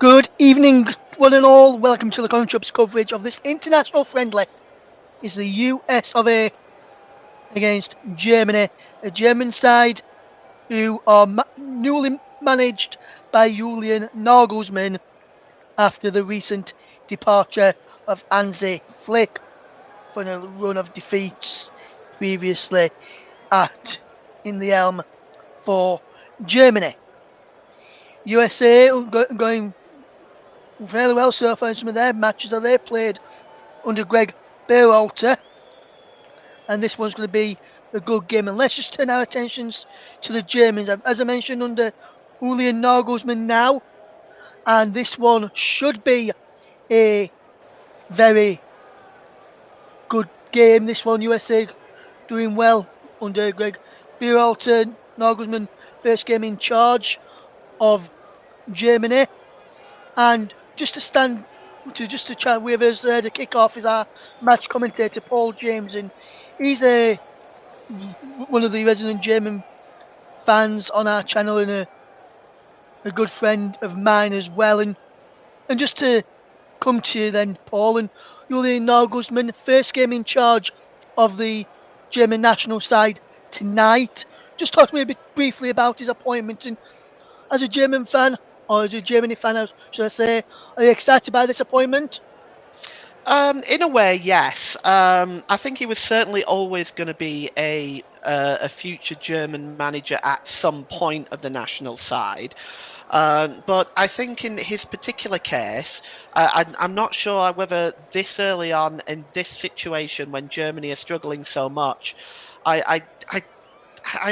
Good evening, one and all. Welcome to the Contrubs coverage of this international friendly. It's the US of A against Germany, a German side who are newly managed by Julian Nagelsmann after the recent departure of Hansi Flick for a run of defeats previously at in the Elm for Germany. USA going fairly well so far in some of their matches that they played under Greg Berhalter, and this one's going to be a good game. And let's just turn our attentions to the Germans, as I mentioned, under Julian Nagelsmann now, and this one should be a very good game. This one, USA doing well under Greg Berhalter. Nagelsmann first game in charge of Germany, and just to chat with us to kick off is our match commentator Paul James, and he's one of the resident German fans on our channel and a good friend of mine as well. And just to come to you then, Paul, and Julian Nagelsmann, first game in charge of the German national side tonight. Just talk to me a bit briefly about his appointment, and as a German fan, or as a Germany fan, should I say, are you excited by this appointment? In a way, yes. I think he was certainly always going to be a future German manager at some point of the national side. But I think in his particular case, I'm not sure whether this early on in this situation when Germany is struggling so much, I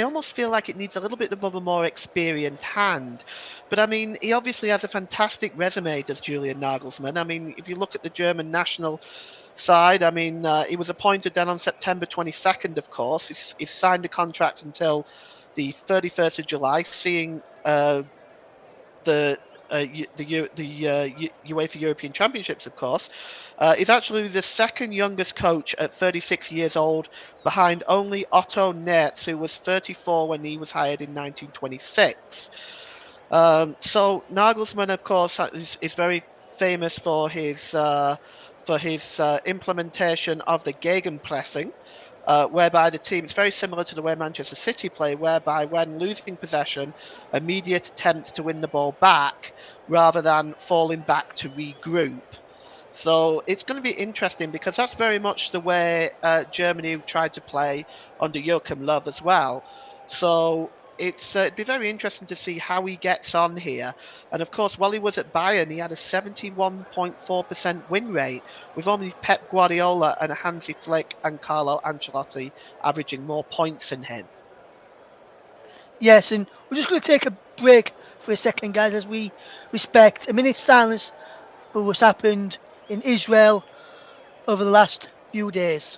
almost feel like it needs a little bit of a more experienced hand. But I mean, he obviously has a fantastic resume, does Julian Nagelsmann. I mean, if you look at the German national side, I mean, he was appointed then on September 22nd, of course. He's signed a contract until the 31st of July, seeing the UEFA European Championships, of course. He's actually the second youngest coach at 36 years old, behind only Otto Nerz, who was 34 when he was hired in 1926. So Nagelsmann, of course, is very famous for his implementation of the gegenpressing, whereby the team, it's very similar to the way Manchester City play, whereby when losing possession, immediate attempts to win the ball back rather than falling back to regroup. So it's going to be interesting because that's very much the way Germany tried to play under Joachim Löw as well. So it'd be very interesting to see how he gets on here. And of course, while he was at Bayern, he had a 71.4% win rate, with only Pep Guardiola and Hansi Flick and Carlo Ancelotti averaging more points than him. Yes, and we're just going to take a break for a second, guys, as we respect a minute's silence for what's happened in Israel over the last few days.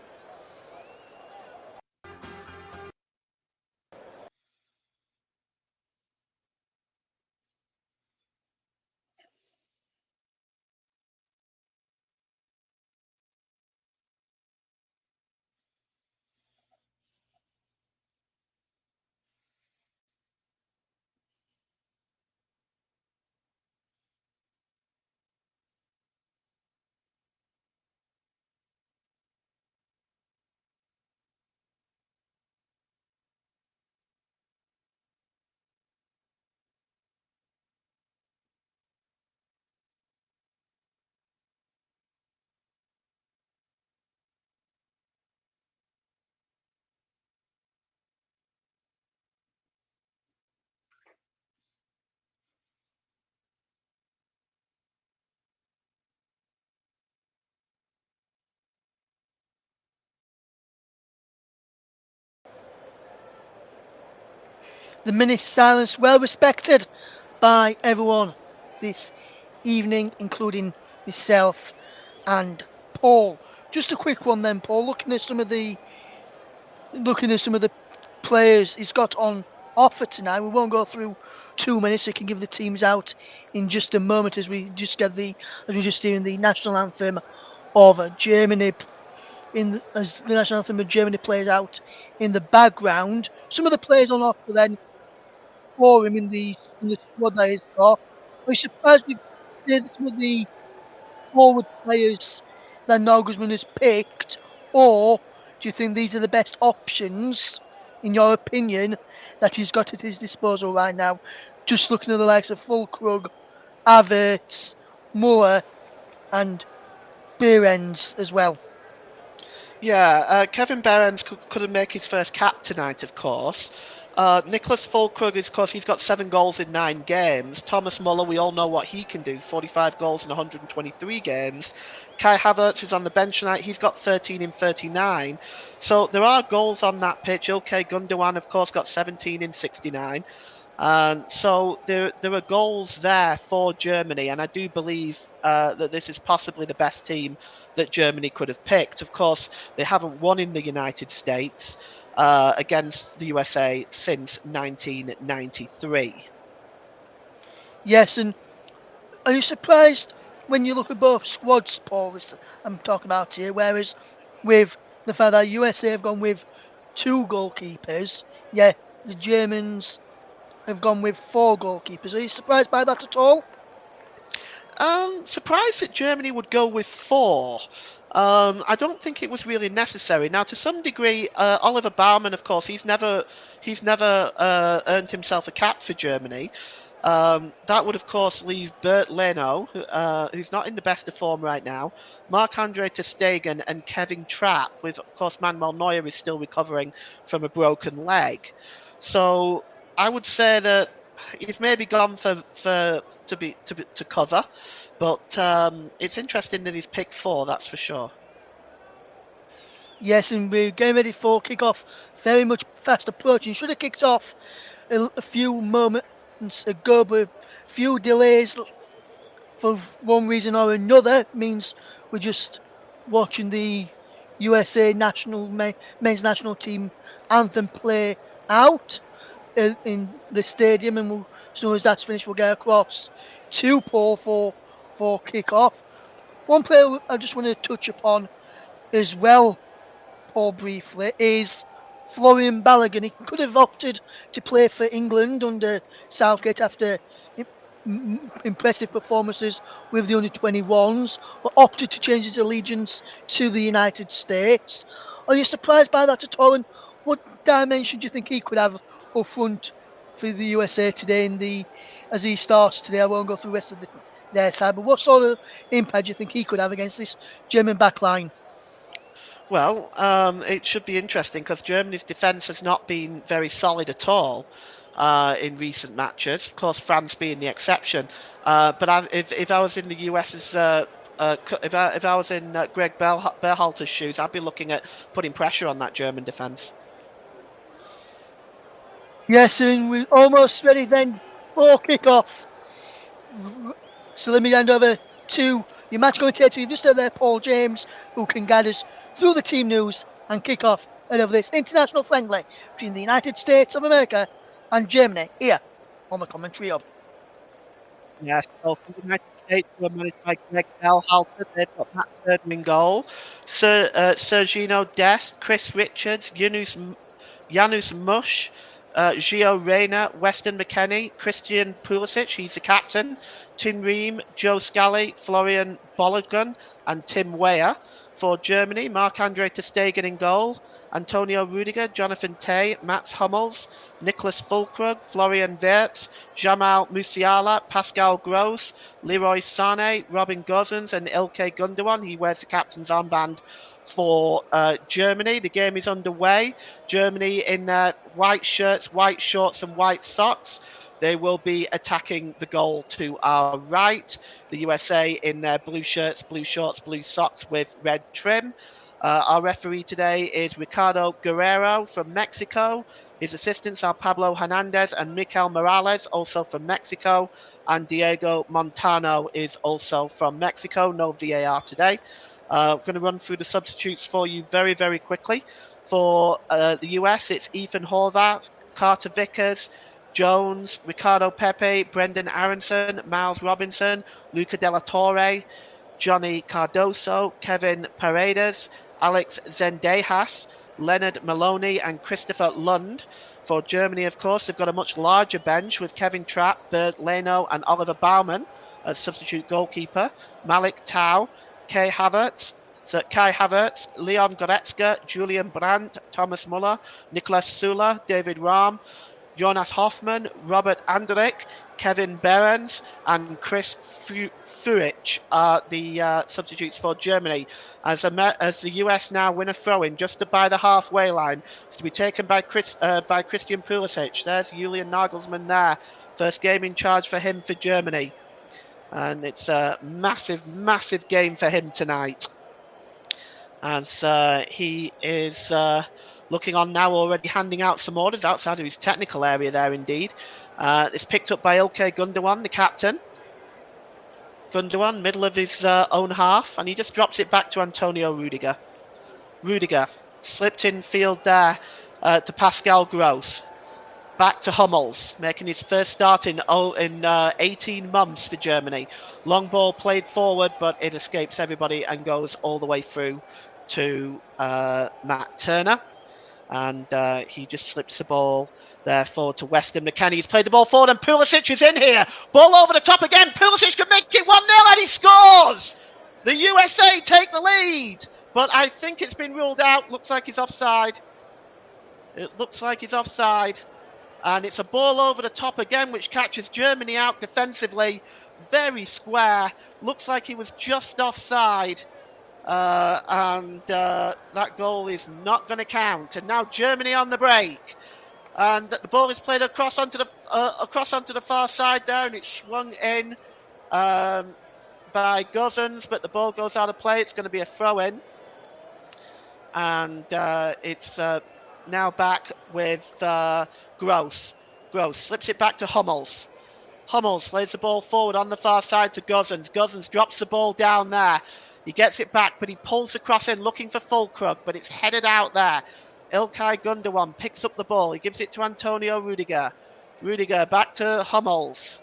The minute's silence, well respected by everyone this evening, including myself and Paul. Just a quick one then, Paul. Looking at some of the players he's got on offer tonight. We won't go through too many, so you can give the teams out in just a moment as we just hearing the national anthem of Germany as the national anthem of Germany plays out in the background. Some of the players on offer then for him in the squad that he's got. Are you surprised with say that some of the forward players that Nagelsmann has picked, or do you think these are the best options, in your opinion, that he's got at his disposal right now? Just looking at the likes of Fulkrug, Havertz, Muller, and Behrens as well. Yeah, Kevin Behrens couldn't make his first cap tonight, of course. Nicholas Fulkrug is, of course, he's got 7 goals in 9 games. Thomas Muller, we all know what he can do, 45 goals in 123 games. Kai Havertz is on the bench tonight. He's got 13 in 39. So there are goals on that pitch. Ilkay Gundogan, of course, got 17 in 69. So there are goals there for Germany, and I do believe that this is possibly the best team that Germany could have picked. Of course, they haven't won in the United States against the USA since 1993. Yes, and are you surprised when you look at both squads, Paul? This I'm talking about here. Whereas with the fact that USA have gone with 2 goalkeepers, yeah, the Germans have gone with 4 goalkeepers. Are you surprised by that at all? Surprised that Germany would go with 4. I don't think it was really necessary. Now, to some degree, Oliver Baumann, of course, he's never earned himself a cap for Germany. That would, of course, leave Bert Leno, who's not in the best of form right now, Marc-Andre ter Stegen, and Kevin Trapp, with, of course, Manuel Neuer is still recovering from a broken leg. So I would say that he's maybe gone to cover, but it's interesting that he's picked 4. That's for sure. Yes, and we're getting ready for kick-off. Very much fast approaching. Should have kicked off a few moments ago, but a few delays for one reason or another means we're just watching the USA men's national team anthem play out in the stadium, and as soon as that's finished, we'll get across to Paul for kick-off. One player I just want to touch upon as well, Paul, briefly, is Florian Balogun. He could have opted to play for England under Southgate after impressive performances with the under-21s, but opted to change his allegiance to the United States. Are you surprised by that at all? And what dimension do you think he could have up front for the USA today as he starts today? I won't go through the rest of their side, but what sort of impact do you think he could have against this German backline? Well, it should be interesting because Germany's defence has not been very solid at all in recent matches. Of course, France being the exception. But if I was in the US's, if I was in Greg Berhalter's shoes, I'd be looking at putting pressure on that German defence. Yes, and we're almost ready then for kick-off. So let me hand over to your match commentator. You've just heard there, Paul James, who can guide us through the team news and kick off of this international friendly between the United States of America and Germany here on the Commentary Hub. Yes, so for the United States, who are managed by Greg Berhalter, they've got Matt Turner in goal, Sergino Dest, Chris Richards, Janusz Mush, Gio Reyna, Weston McKennie, Christian Pulisic, he's the captain, Tim Ream, Joe Scally, Florian Balogun, and Tim Weah. For Germany, Marc-Andre ter Stegen in goal, Antonio Rudiger, Jonathan Tah, Mats Hummels, Nicholas Fulkrug, Florian Wirtz, Jamal Musiala, Pascal Gross, Leroy Sané, Robin Gosens, and Ilkay Gundogan. He wears the captain's armband for Germany. The game is underway. Germany in their white shirts, white shorts, and white socks. They will be attacking the goal to our right. The USA in their blue shirts, blue shorts, blue socks with red trim. Our referee today is Ricardo Guerrero from Mexico. His assistants are Pablo Hernandez and Mikel Morales, also from Mexico. And Diego Montano is also from Mexico. No VAR today. I'm going to run through the substitutes for you very, very quickly. For the US, it's Ethan Horvath, Carter Vickers, Jones, Ricardo Pepe, Brendan Aronson, Miles Robinson, Luca de la Torre, Johnny Cardoso, Kevin Paredes, Alex Zendejas, Leonard Maloney, and Christopher Lund. For Germany, of course, they've got a much larger bench with Kevin Trapp, Bert Leno, and Oliver Baumann. as substitute goalkeeper. Malik Tau, Kai Havertz, Leon Goretzka, Julian Brandt, Thomas Muller, Niklas Sula, David Rahm, Jonas Hoffmann, Robert Andrich, Kevin Behrens, and Chris Führich are the substitutes for Germany. As the US now win a throw-in just by the halfway line, it's to be taken by Christian Pulisic. There's Julian Nagelsmann there. First game in charge for him for Germany. And it's a massive, massive game for him tonight. As he is looking on now, already handing out some orders outside of his technical area there indeed. It's picked up by Ilkay Gundogan, the captain. Gundogan, middle of his own half, and he just drops it back to Antonio Rudiger. Rudiger slipped in field there to Pascal Gross. Back to Hummels, making his first start in 18 months for Germany. Long ball played forward, but it escapes everybody and goes all the way through to Matt Turner. And he just slips the ball there forward to Weston McKennie. He's played the ball forward and Pulisic is in here. Ball over the top again. Pulisic can make it 1-0 and he scores! The USA take the lead, but I think it's been ruled out. Looks like he's offside. It looks like he's offside. And it's a ball over the top again, which catches Germany out defensively. Very square. Looks like he was just offside. And that goal is not going to count. And now Germany on the break. And the ball is played across onto the far side there, and it's swung in by Gosens, but the ball goes out of play. It's going to be a throw-in. And it's now back with Gross. Gross slips it back to Hummels. Hummels lays the ball forward on the far side to Gosens. Gosens drops the ball down there. He gets it back, but he pulls the cross in looking for Füllkrug, but it's headed out there. Ilkay Gundogan picks up the ball. He gives it to Antonio Rudiger. Rudiger back to Hummels.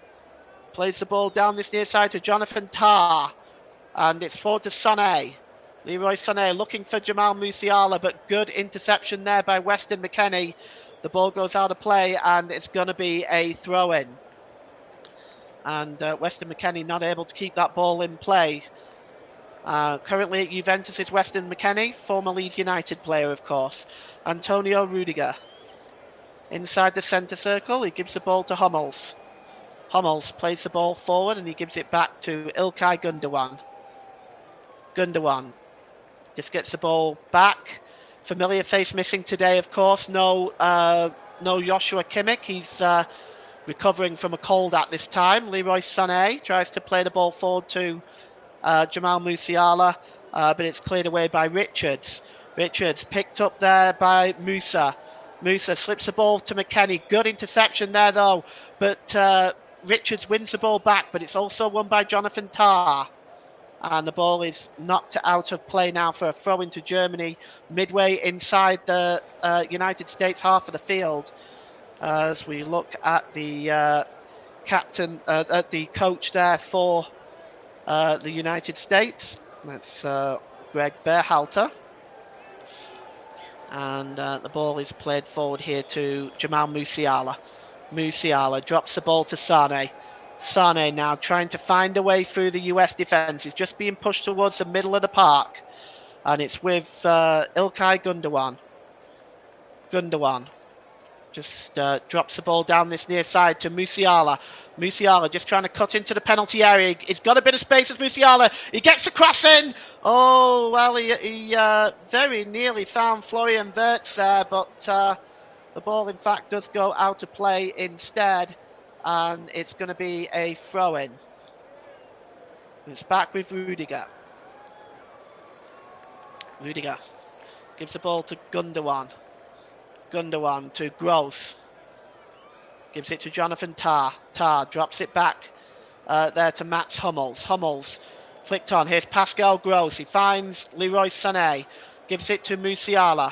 Plays the ball down this near side to Jonathan Tah. And it's forward to Sané. Leroy Sané looking for Jamal Musiala, but good interception there by Weston McKennie. The ball goes out of play, and it's going to be a throw-in. And Weston McKennie not able to keep that ball in play. Currently at Juventus is Weston McKennie, former Leeds United player, of course. Antonio Rudiger. Inside the centre circle, he gives the ball to Hummels. Hummels plays the ball forward, and he gives it back to Ilkay Gundogan. Gundogan just gets the ball back. Familiar face missing today, of course. No Joshua Kimmich. He's recovering from a cold at this time. Leroy Sané tries to play the ball forward to Jamal Musiala, but it's cleared away by Richards. Richards picked up there by Musa. Musa slips the ball to McKennie. Good interception there, though. But Richards wins the ball back, but it's also won by Jonathan Tah. And the ball is knocked out of play now for a throw into Germany, midway inside the United States half of the field. As we look at the captain, at the coach there for the United States. That's Greg Berhalter. And the ball is played forward here to Jamal Musiala. Musiala drops the ball to Sané. Sané now trying to find a way through the US defence. He's just being pushed towards the middle of the park. And it's with Ilkay Gundogan. Gundogan just drops the ball down this near side to Musiala. Musiala just trying to cut into the penalty area. He's got a bit of space as Musiala. He gets the cross in. Oh, well, he very nearly found Florian Wirtz there, but the ball, in fact, does go out of play instead. And it's going to be a throw-in. It's back with Rudiger. Rudiger gives the ball to Gundogan. Gundogan to Gross. Gives it to Jonathan Tah. Tah drops it back there to Mats Hummels. Hummels flicked on. Here's Pascal Gross. He finds Leroy Sané. Gives it to Musiala.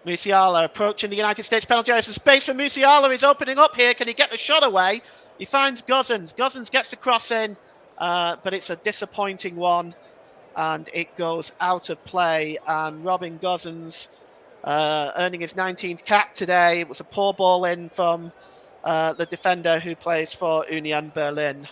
Musiala approaching the United States penalty area. Some space for Musiala. He's opening up here. Can he get the shot away? He finds Gosens. Gosens gets the cross in, but it's a disappointing one. And it goes out of play. And Robin Gosens earning his 19th cap today. It was a poor ball in from the defender who plays for Union Berlin.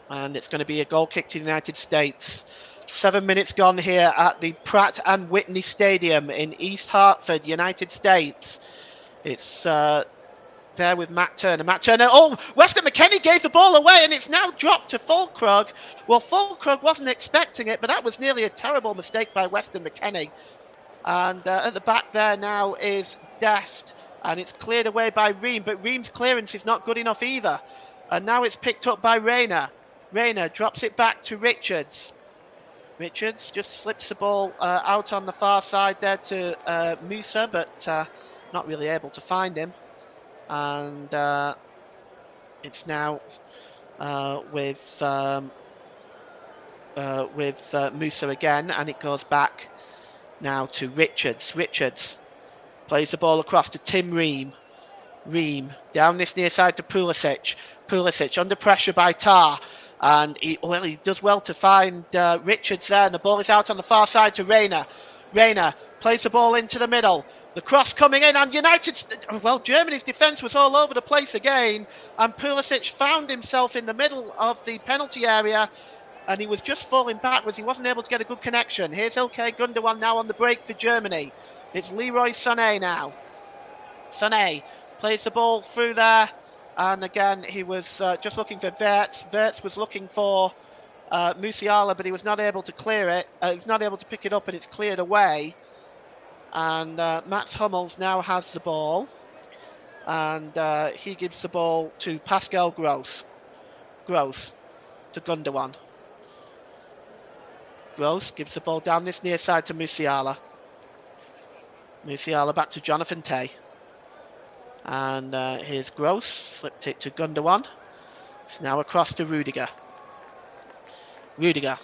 And it's going to be a goal kick to the United States. 7 minutes gone here at the Pratt and Whitney Stadium in East Hartford, United States. It's there with Matt Turner. Matt Turner, oh, Weston McKennie gave the ball away and it's now dropped to Fulkrug. Well, Fulkrug wasn't expecting it, but that was nearly a terrible mistake by Weston McKennie. And at the back there now is Dest, and it's cleared away by Ream, but Ream's clearance is not good enough either. And now it's picked up by Rayner. Rayner drops it back to Richards. Richards just slips the ball out on the far side there to Musa, but not really able to find him. And it's now with Musa again, and it goes back now to Richards. Richards plays the ball across to Tim Ream. Ream down this near side to Pulisic. Pulisic under pressure by Tar. And he does well to find Richards there. And the ball is out on the far side to Rayner. Rayner plays the ball into the middle. The cross coming in, and Germany's defence was all over the place again. And Pulisic found himself in the middle of the penalty area. And he was just falling backwards. He wasn't able to get a good connection. Here's Ilkay Gundogan now on the break for Germany. It's Leroy Sané now. Sané plays the ball through there. And again, he was just looking for Wirtz. Wirtz was looking for Musiala, but he was not able to clear it. He was not able to pick it up, and it's cleared away. And Mats Hummels now has the ball. And he gives the ball to Pascal Gross. Gross to Gundogan. Gross gives the ball down this near side to Musiala. Musiala back to Jonathan Tay. And here's Gross, slipped it to Gundogan. It's now across to Rudiger. Rudiger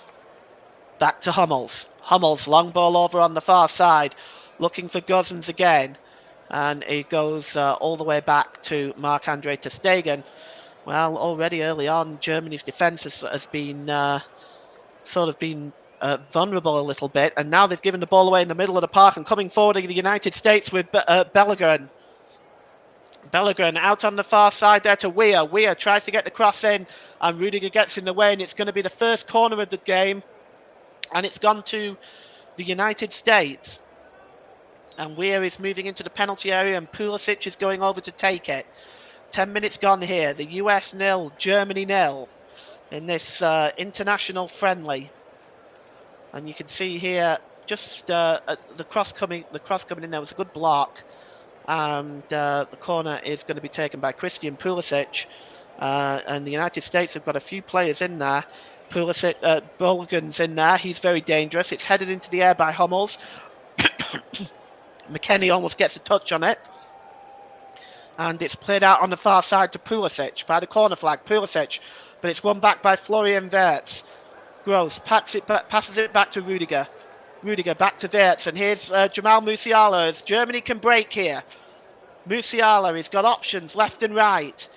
back to Hummels. Hummels, long ball over on the far side, looking for Gosens again. And it goes all the way back to Marc-Andre ter Stegen. Well, already early on, Germany's defence has been vulnerable a little bit, and now they've given the ball away in the middle of the park, and coming forward are the United States with Bellerin. Bellerin out on the far side there to Weir. Weir tries to get the cross in, and Rudiger gets in the way, and it's going to be the first corner of the game, and it's gone to the United States. And Weir is moving into the penalty area, and Pulisic is going over to take it. 10 minutes gone here. The US 0, Germany 0 in this international friendly. And you can see here just the cross coming in there was a good block. And the corner is going to be taken by Christian Pulisic. And the United States have got a few players in there. Pulisic, Bolgan's in there. He's very dangerous. It's headed into the air by Hummels. McKennie almost gets a touch on it. And it's played out on the far side to Pulisic by the corner flag. Pulisic, but it's won back by Florian Wirtz. Gross passes it back to Rudiger. Rudiger back to Wirtz, and here's Jamal Musiala as Germany can break here. Musiala, he's got options left and right.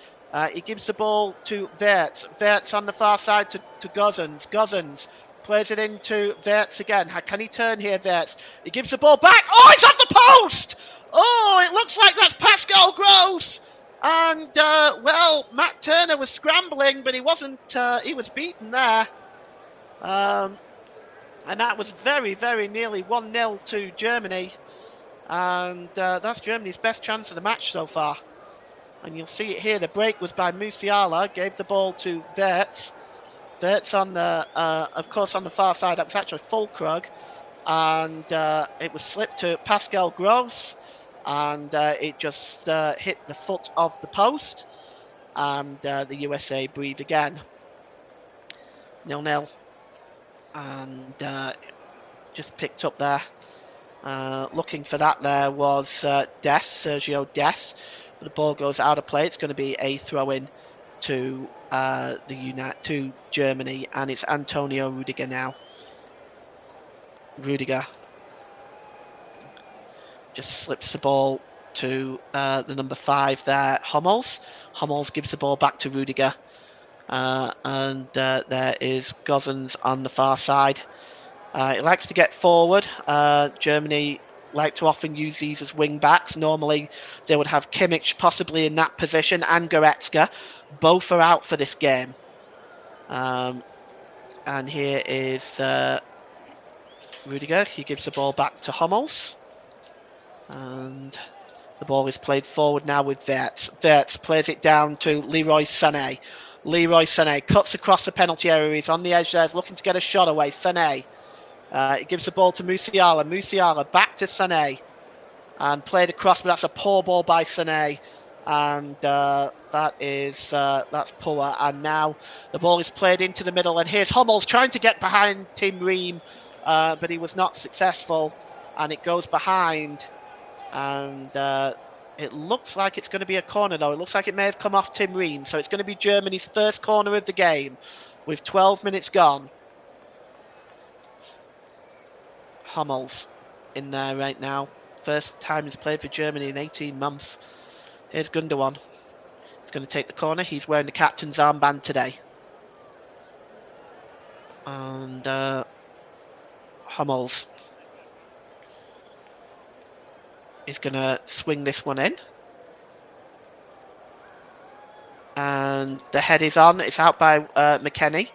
He gives the ball to Wirtz. Wirtz on the far side to Gosens. Gosens plays it into Wirtz again. How can he turn here, Wirtz? He gives the ball back. Oh, it's off the post! Oh, it looks like that's Pascal Gross. And, Matt Turner was scrambling, but he wasn't. He was beaten there. And that was very, very nearly 1-0 to Germany. And that's Germany's best chance of the match so far. And you'll see it here. The break was by Musiala. Gave the ball to Wirtz. Wirtz on the, of course, on the far side. That was actually Fulkrug. And it was slipped to Pascal Gross. And it just hit the foot of the post. And the USA breathe again. 0-0. And just picked up there. Looking for that there was Dest, Sergio Dest. The ball goes out of play. It's going to be a throw-in to to Germany, and it's Antonio Rudiger now. Rudiger just slips the ball to the number 5 there, Hummels. Hummels gives the ball back to Rudiger. And there is Gosens on the far side. He likes to get forward. Germany like to often use these as wing backs. Normally they would have Kimmich possibly in that position and Goretzka. Both are out for this game. And here is Rudiger. He gives the ball back to Hummels. And the ball is played forward now with Wirtz. Wirtz plays it down to Leroy Sané. Leroy Sané cuts across the penalty area. He's on the edge there, looking to get a shot away. Sané. He gives the ball to Musiala. Musiala back to Sané. And played across, but that's a poor ball by Sané. And that's poor. And now the ball is played into the middle. And here's Hummels trying to get behind Tim Ream, but he was not successful. And it goes behind. And it looks like it's going to be a corner, though. It looks like it may have come off Tim Ream. So it's going to be Germany's first corner of the game with 12 minutes gone. Hummels in there right now. First time he's played for Germany in 18 months. Here's Gundogan. He's going to take the corner. He's wearing the captain's armband today. And Hummels is going to swing this one in. And the head is on. It's out by McKennie.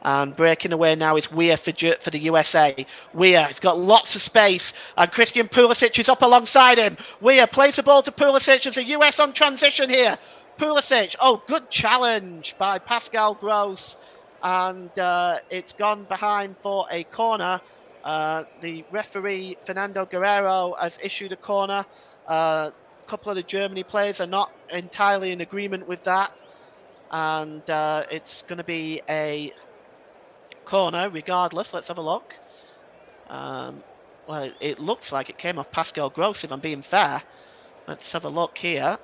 And breaking away now is Weir for the USA. Weir has got lots of space. And Christian Pulisic is up alongside him. Weir plays the ball to Pulisic. There's a US on transition here. Pulisic. Oh, good challenge by Pascal Gross. And it's gone behind for a corner. The referee, Fernando Guerrero, has issued a corner. A couple of the Germany players are not entirely in agreement with that. And it's going to be a corner regardless. Let's have a look. Well, it looks like it came off Pascal Gross, if I'm being fair. Let's have a look here.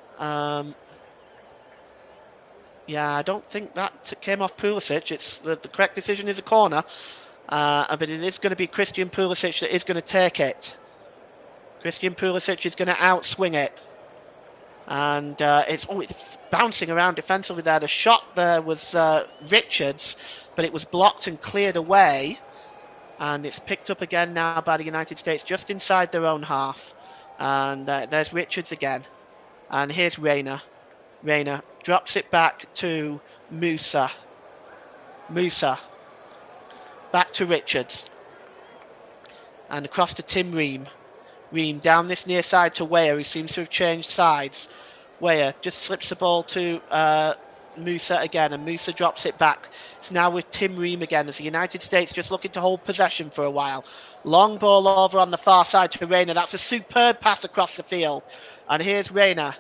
Yeah, I don't think that came off Pulisic. It's the correct decision is a corner, but it is going to be Christian Pulisic that is going to take it. Christian Pulisic is going to outswing it. And it's bouncing around defensively there. The shot there was Richards, but it was blocked and cleared away. And it's picked up again now by the United States, just inside their own half. And there's Richards again. And here's Reina. Reina drops it back to Musa. Musa. Back to Richards. And across to Tim Ream. Ream down this near side to Weah, who seems to have changed sides. Weah just slips the ball to Musa again, and Musa drops it back. It's now with Tim Ream again, as the United States just looking to hold possession for a while. Long ball over on the far side to Reina. That's a superb pass across the field. And here's Reina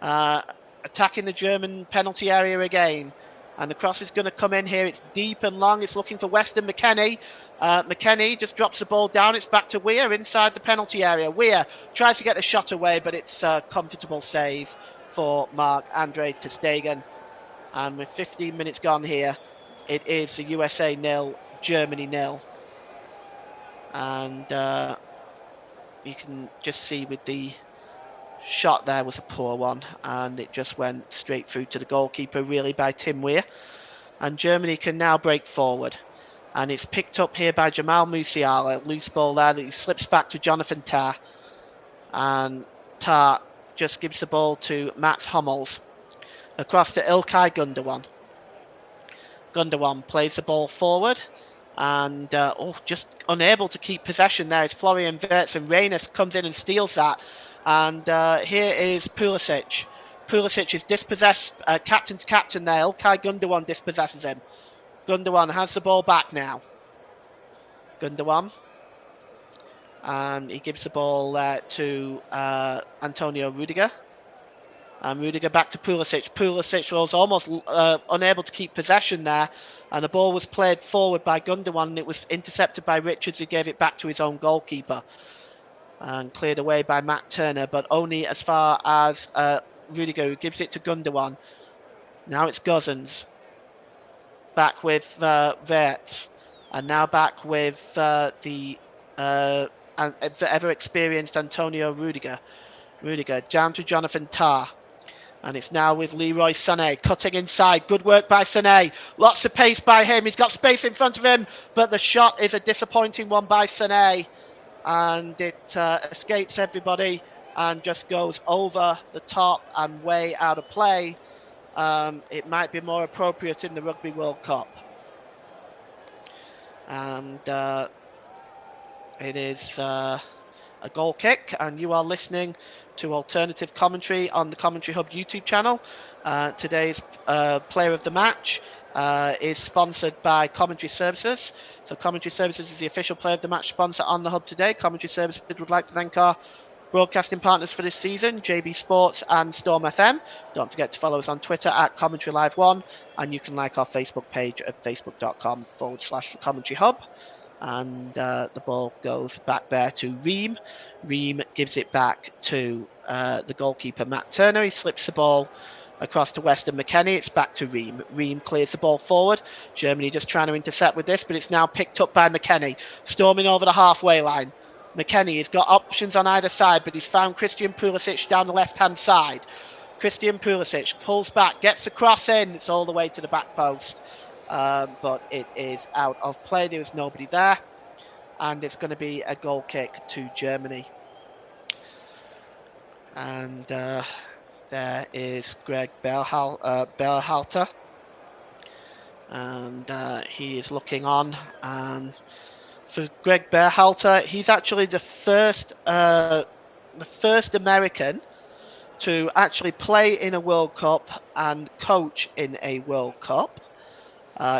attacking the German penalty area again. And the cross is going to come in here. It's deep and long. It's looking for Weston McKennie. McKennie just drops the ball down. It's back to Weir inside the penalty area. Weir tries to get the shot away, but it's a comfortable save for Marc-Andre ter Stegen. And with 15 minutes gone here, it is the USA 0, Germany 0. And you can just see with the shot there was a poor one, and it just went straight through to the goalkeeper, really, by Tim Weir. And Germany can now break forward. And it's picked up here by Jamal Musiala. Loose ball there. He slips back to Jonathan Tah. And Tah just gives the ball to Mats Hummels. Across to Ilkay Gundogan. Gundogan plays the ball forward. And just unable to keep possession there is Florian Wirtz. And Reina comes in and steals that. And here is Pulisic. Pulisic is dispossessed, captain to captain there. Ilkay Gundogan dispossesses him. Gundogan has the ball back now. Gundogan. And he gives the ball to Antonio Rudiger. And Rudiger back to Pulisic. Pulisic was almost unable to keep possession there. And the ball was played forward by Gundogan. And it was intercepted by Richards, who gave it back to his own goalkeeper. And cleared away by Matt Turner. But only as far as Rudiger, who gives it to Gundogan. Now it's Gosens. Back with Wirtz, and now back with the ever-experienced Antonio Rudiger. Rudiger down to Jonathan Tah, and it's now with Leroy Sané cutting inside. Good work by Sané. Lots of pace by him. He's got space in front of him, but the shot is a disappointing one by Sané, and it escapes everybody and just goes over the top and way out of play. it might be more appropriate in the Rugby World Cup. And it is a goal kick, and you are listening to alternative commentary on the Commentary Hub YouTube channel. Today's player of the match is sponsored by Commentary Services. So Commentary Services is the official player of the match sponsor on the Hub today. Commentary Services would like to thank our broadcasting partners for this season, JB Sports and Storm FM. Don't forget to follow us on Twitter at Commentary Live 1, and you can like our Facebook page at facebook.com/The Commentary Hub. And the ball goes back there to Ream. Ream gives it back to the goalkeeper, Matt Turner. He slips the ball across to Weston McKennie. It's back to Ream. Ream clears the ball forward. Germany just trying to intercept with this, but it's now picked up by McKennie, storming over the halfway line. McKennie has got options on either side, but he's found Christian Pulisic down the left-hand side. Christian Pulisic pulls back, gets the cross in. It's all the way to the back post. But it is out of play. There is nobody there, and it's going to be a goal kick to Germany. And there is Greg Berhalter, and he is looking on. And for Greg Berhalter, he's actually the first American to actually play in a World Cup and coach in a World Cup.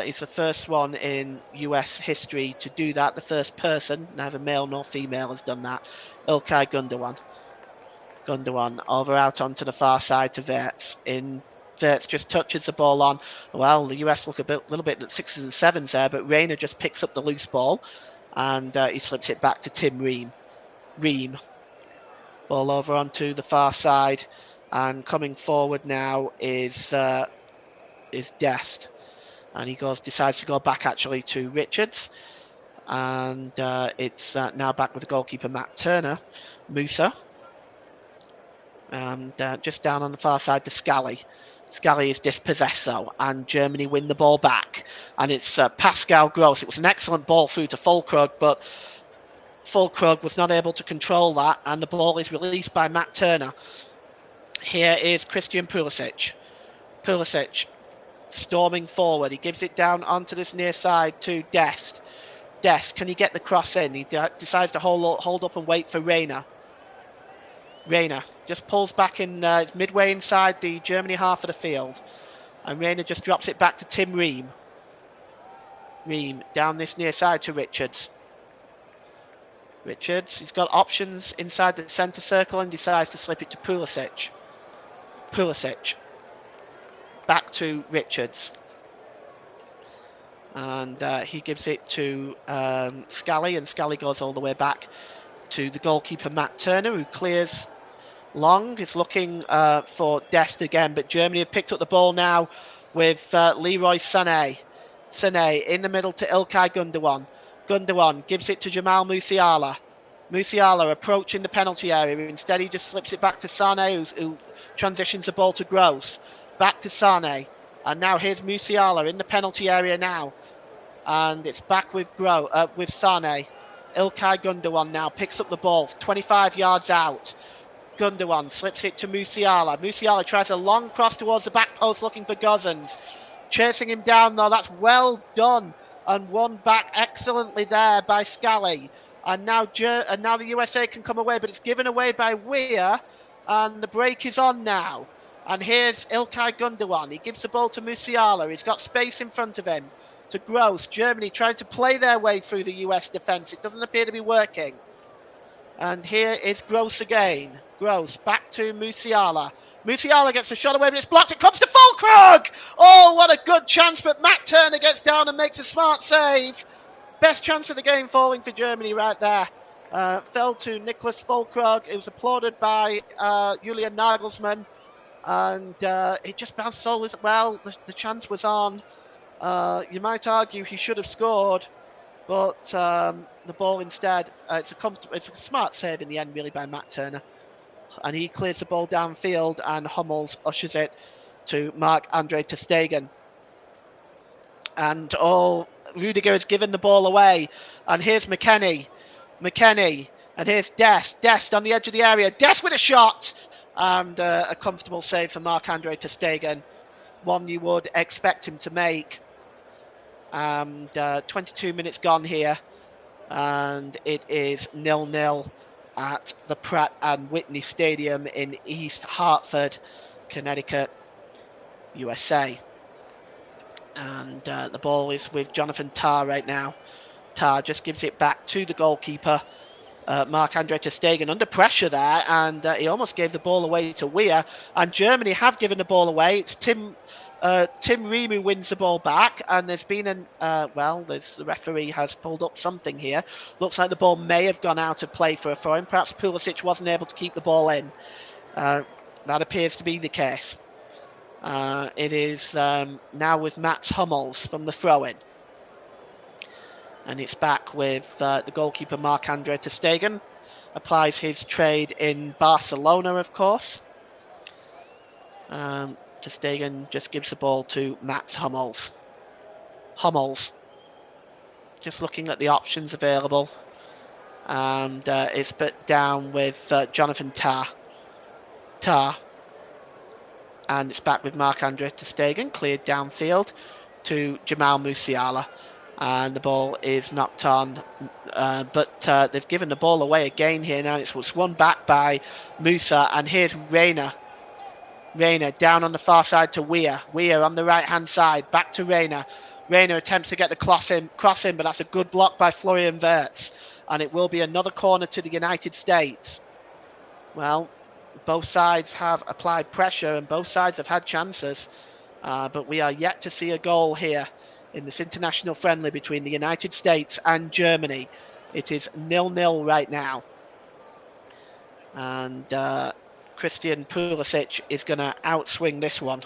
He's the first one in US history to do that. The first person, neither male nor female, has done that. Ilkay Gundogan. Gundogan over out onto the far side to Wirtz. Wirtz just touches the ball on. Well, the US look little bit at 6s and 7s there, but Reina just picks up the loose ball, and he slips it back to Tim Ream. Ream. Ball over onto the far side, and coming forward now is Dest. And he decides to go back actually to Richards. And it's now back with the goalkeeper, Matt Turner. Musa. And just down on the far side to Scally. Scally is dispossessed though, and Germany win the ball back. And it's Pascal Gross. It was an excellent ball through to Füllkrug, but Füllkrug was not able to control that, and the ball is released by Matt Turner. Here is Christian Pulisic. Pulisic storming forward. He gives it down onto this near side to Dest. Dest, can he get the cross in? He decides to hold up and wait for Reina. Reina just pulls back in midway inside the Germany half of the field. And Reina just drops it back to Tim Ream. Ream down this near side to Richards. Richards, he's got options inside the centre circle and decides to slip it to Pulisic. Pulisic. Back to Richards. And he gives it to Scally, and Scally goes all the way back to the goalkeeper, Matt Turner, who clears long. It's looking for Dest again, but Germany have picked up the ball now with Leroy Sané. Sané in the middle to Ilkay Gundogan. Gundogan gives it to Jamal Musiala. Musiala approaching the penalty area. Instead, he just slips it back to Sané, who transitions the ball to Gross. Back to Sané. And now here's Musiala in the penalty area now. And it's back with Sané. Ilkay Gundogan now picks up the ball 25 yards out. Gundogan slips it to Musiala. Musiala tries a long cross towards the back post looking for Gosens. Chasing him down though. That's well done. And won back excellently there by Scally. And now the USA can come away, but it's given away by Weir. And the break is on now. And here's Ilkay Gundogan. He gives the ball to Musiala. He's got space in front of him to Gross. Germany trying to play their way through the US defence. It doesn't appear to be working. And here is Gross again. Gross back to Musiala. Musiala gets a shot away, but it's blocked. It comes to Füllkrug. Oh, what a good chance. But Matt Turner gets down and makes a smart save. Best chance of the game falling for Germany right there. Fell to Niklas Füllkrug. It was applauded by Julian Nagelsmann. And it just bounced so well. The chance was on. You might argue he should have scored, but the ball instead, it's a smart save in the end, really, by Matt Turner. And he clears the ball downfield, and Hummels ushers it to Marc-Andre ter Stegen. And Rudiger has given the ball away. And here's McKennie. And here's Dest. Dest on the edge of the area. Dest with a shot. And a comfortable save for Marc-Andre ter Stegen. one you would expect him to make. And 22 minutes gone here, and it is 0-0 at the Pratt and Whitney Stadium in East Hartford, Connecticut, USA. And the ball is with Jonathan Tah right now. Tah just gives it back to the goalkeeper, Marc-Andre ter Stegen, under pressure there, and he almost gave the ball away to Weah. And Germany have given the ball away. It's Tim Ream who wins the ball back, and there's been the referee has pulled up something here. Looks like the ball may have gone out of play for a throw-in. Perhaps Pulisic wasn't able to keep the ball in. That appears to be the case. It is now with Mats Hummels from the throw-in. And it's back with the goalkeeper Marc-Andre ter Stegen. Applies his trade in Barcelona, of course. Ter Stegen just gives the ball to Mats Hummels. Hummels just looking at the options available. And it's put down with Jonathan Tah. And it's back with Marc-Andre ter Stegen, cleared downfield to Jamal Musiala. And the ball is knocked on, but they've given the ball away again here now. It's won back by Musa, and here's Reina. Reina down on the far side to Weah. Weah on the right-hand side, back to Reina. Reina attempts to get the cross in, but that's a good block by Florian Wirtz. And it will be another corner to the United States. Well, both sides have applied pressure and both sides have had chances. But we are yet to see a goal here in this international friendly between the United States and Germany. It is 0-0 right now. And Christian Pulisic is going to outswing this one.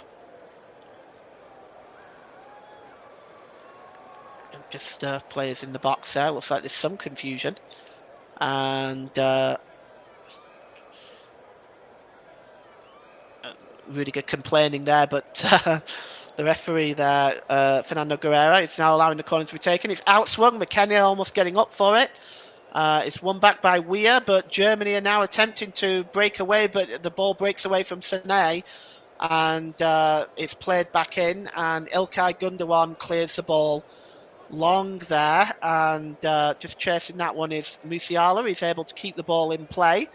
Just players in the box there. Looks like there's some confusion. And Rudiger complaining there, but the referee there, Fernando Guerrera, is now allowing the corner to be taken. It's outswung. McKenna almost getting up for it. It's won back by Weah, but Germany are now attempting to break away, but the ball breaks away from Sané, and it's played back in, and Ilkay Gundogan clears the ball long there, and just chasing that one is Musiala. He's able to keep the ball in play,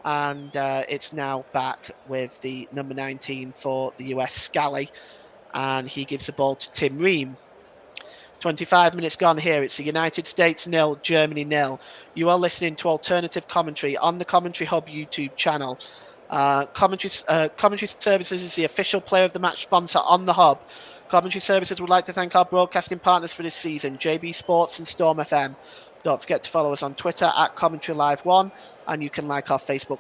and it's now back with the number 19 for the US, Scally, and he gives the ball to Tim Ream. 25 minutes gone here. It's the United States 0, Germany 0. You are listening to Alternative Commentary on the Commentary Hub YouTube channel. Commentary Services is the official player of the match sponsor on the Hub. Commentary Services would like to thank our broadcasting partners for this season, JB Sports and Storm FM. Don't forget to follow us on Twitter at Commentary Live 1, and you can like our Facebook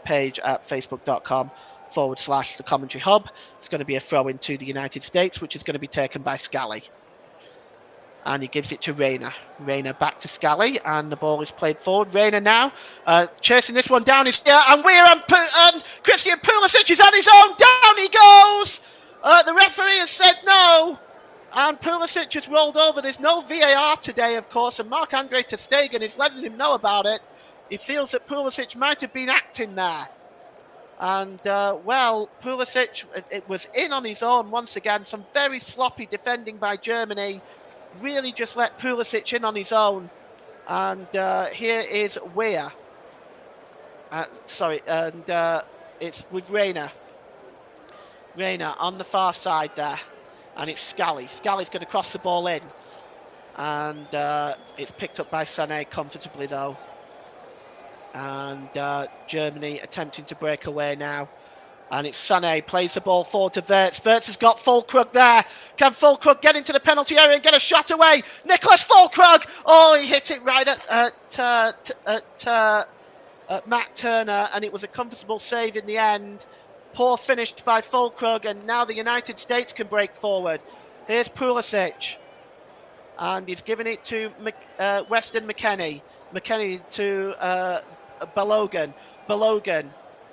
page at facebook.com/the Commentary Hub. It's going to be a throw into the United States, which is going to be taken by Scally. And he gives it to Reina. Reina back to Scally, and the ball is played forward. Reina now chasing this one down. And Weir and Christian Pulisic is on his own. Down he goes. The referee has said no. And Pulisic has rolled over. There's no VAR today, of course, and Marc-Andre ter Stegen is letting him know about it. He feels that Pulisic might have been acting there. And, Pulisic, it was in on his own once again. Some very sloppy defending by Germany. Really just let Pulisic in on his own. And here is Weah. It's with Reina. Reina on the far side there. And it's Scally. Scally's going to cross the ball in. And it's picked up by Sané comfortably, though. And Germany attempting to break away now. And it's Sané, plays the ball forward to Wirtz. Wirtz has got Füllkrug there. Can Füllkrug get into the penalty area and get a shot away? Nicholas Füllkrug! Oh, he hit it right at Matt Turner, and it was a comfortable save in the end. Poor finish by Füllkrug, and now the United States can break forward. Here's Pulisic. And he's giving it to Weston McKennie. McKennie to Balogun. Balogun.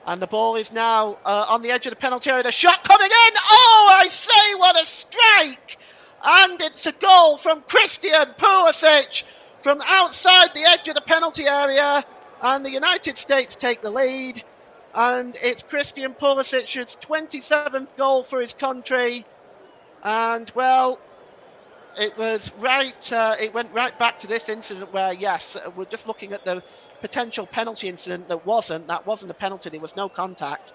And the ball is now on the edge of the penalty area. The shot coming in. Oh, I say, what a strike. And it's a goal from Christian Pulisic from outside the edge of the penalty area. And the United States take the lead. And it's Christian Pulisic's 27th goal for his country. And, well, it was right. It went right back to this incident where, yes, we're just looking at the potential penalty incident that wasn't a penalty. There was no contact.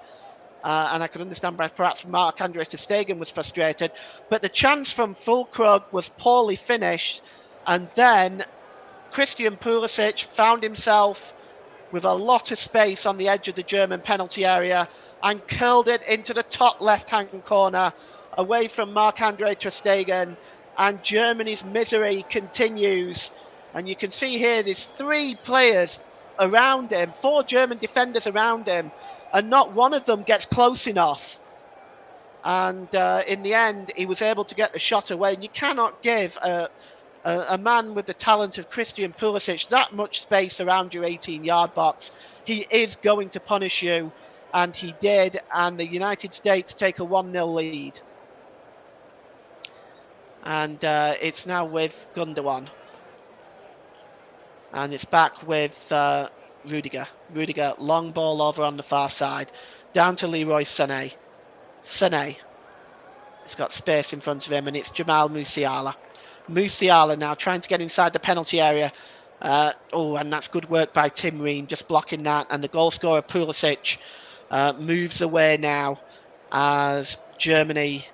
And I could understand perhaps Marc-Andre ter Stegen was frustrated. But the chance from Füllkrug was poorly finished. And then Christian Pulisic found himself with a lot of space on the edge of the German penalty area and curled it into the top left-hand corner away from Marc-Andre ter Stegen. And Germany's misery continues. And you can see here there's 3 players around him, 4 German defenders around him, and not one of them gets close enough. And in the end, he was able to get the shot away. And you cannot give a man with the talent of Christian Pulisic that much space around your 18-yard box. He is going to punish you, and he did. And the United States take a 1-0 lead. And it's now with Gundogan. And it's back with Rudiger. Rudiger, long ball over on the far side. Down to Leroy Sané. Sané. It's got space in front of him, and it's Jamal Musiala. Musiala now trying to get inside the penalty area. And that's good work by Tim Ream, just blocking that. And the goal scorer, Pulisic, moves away now as Germany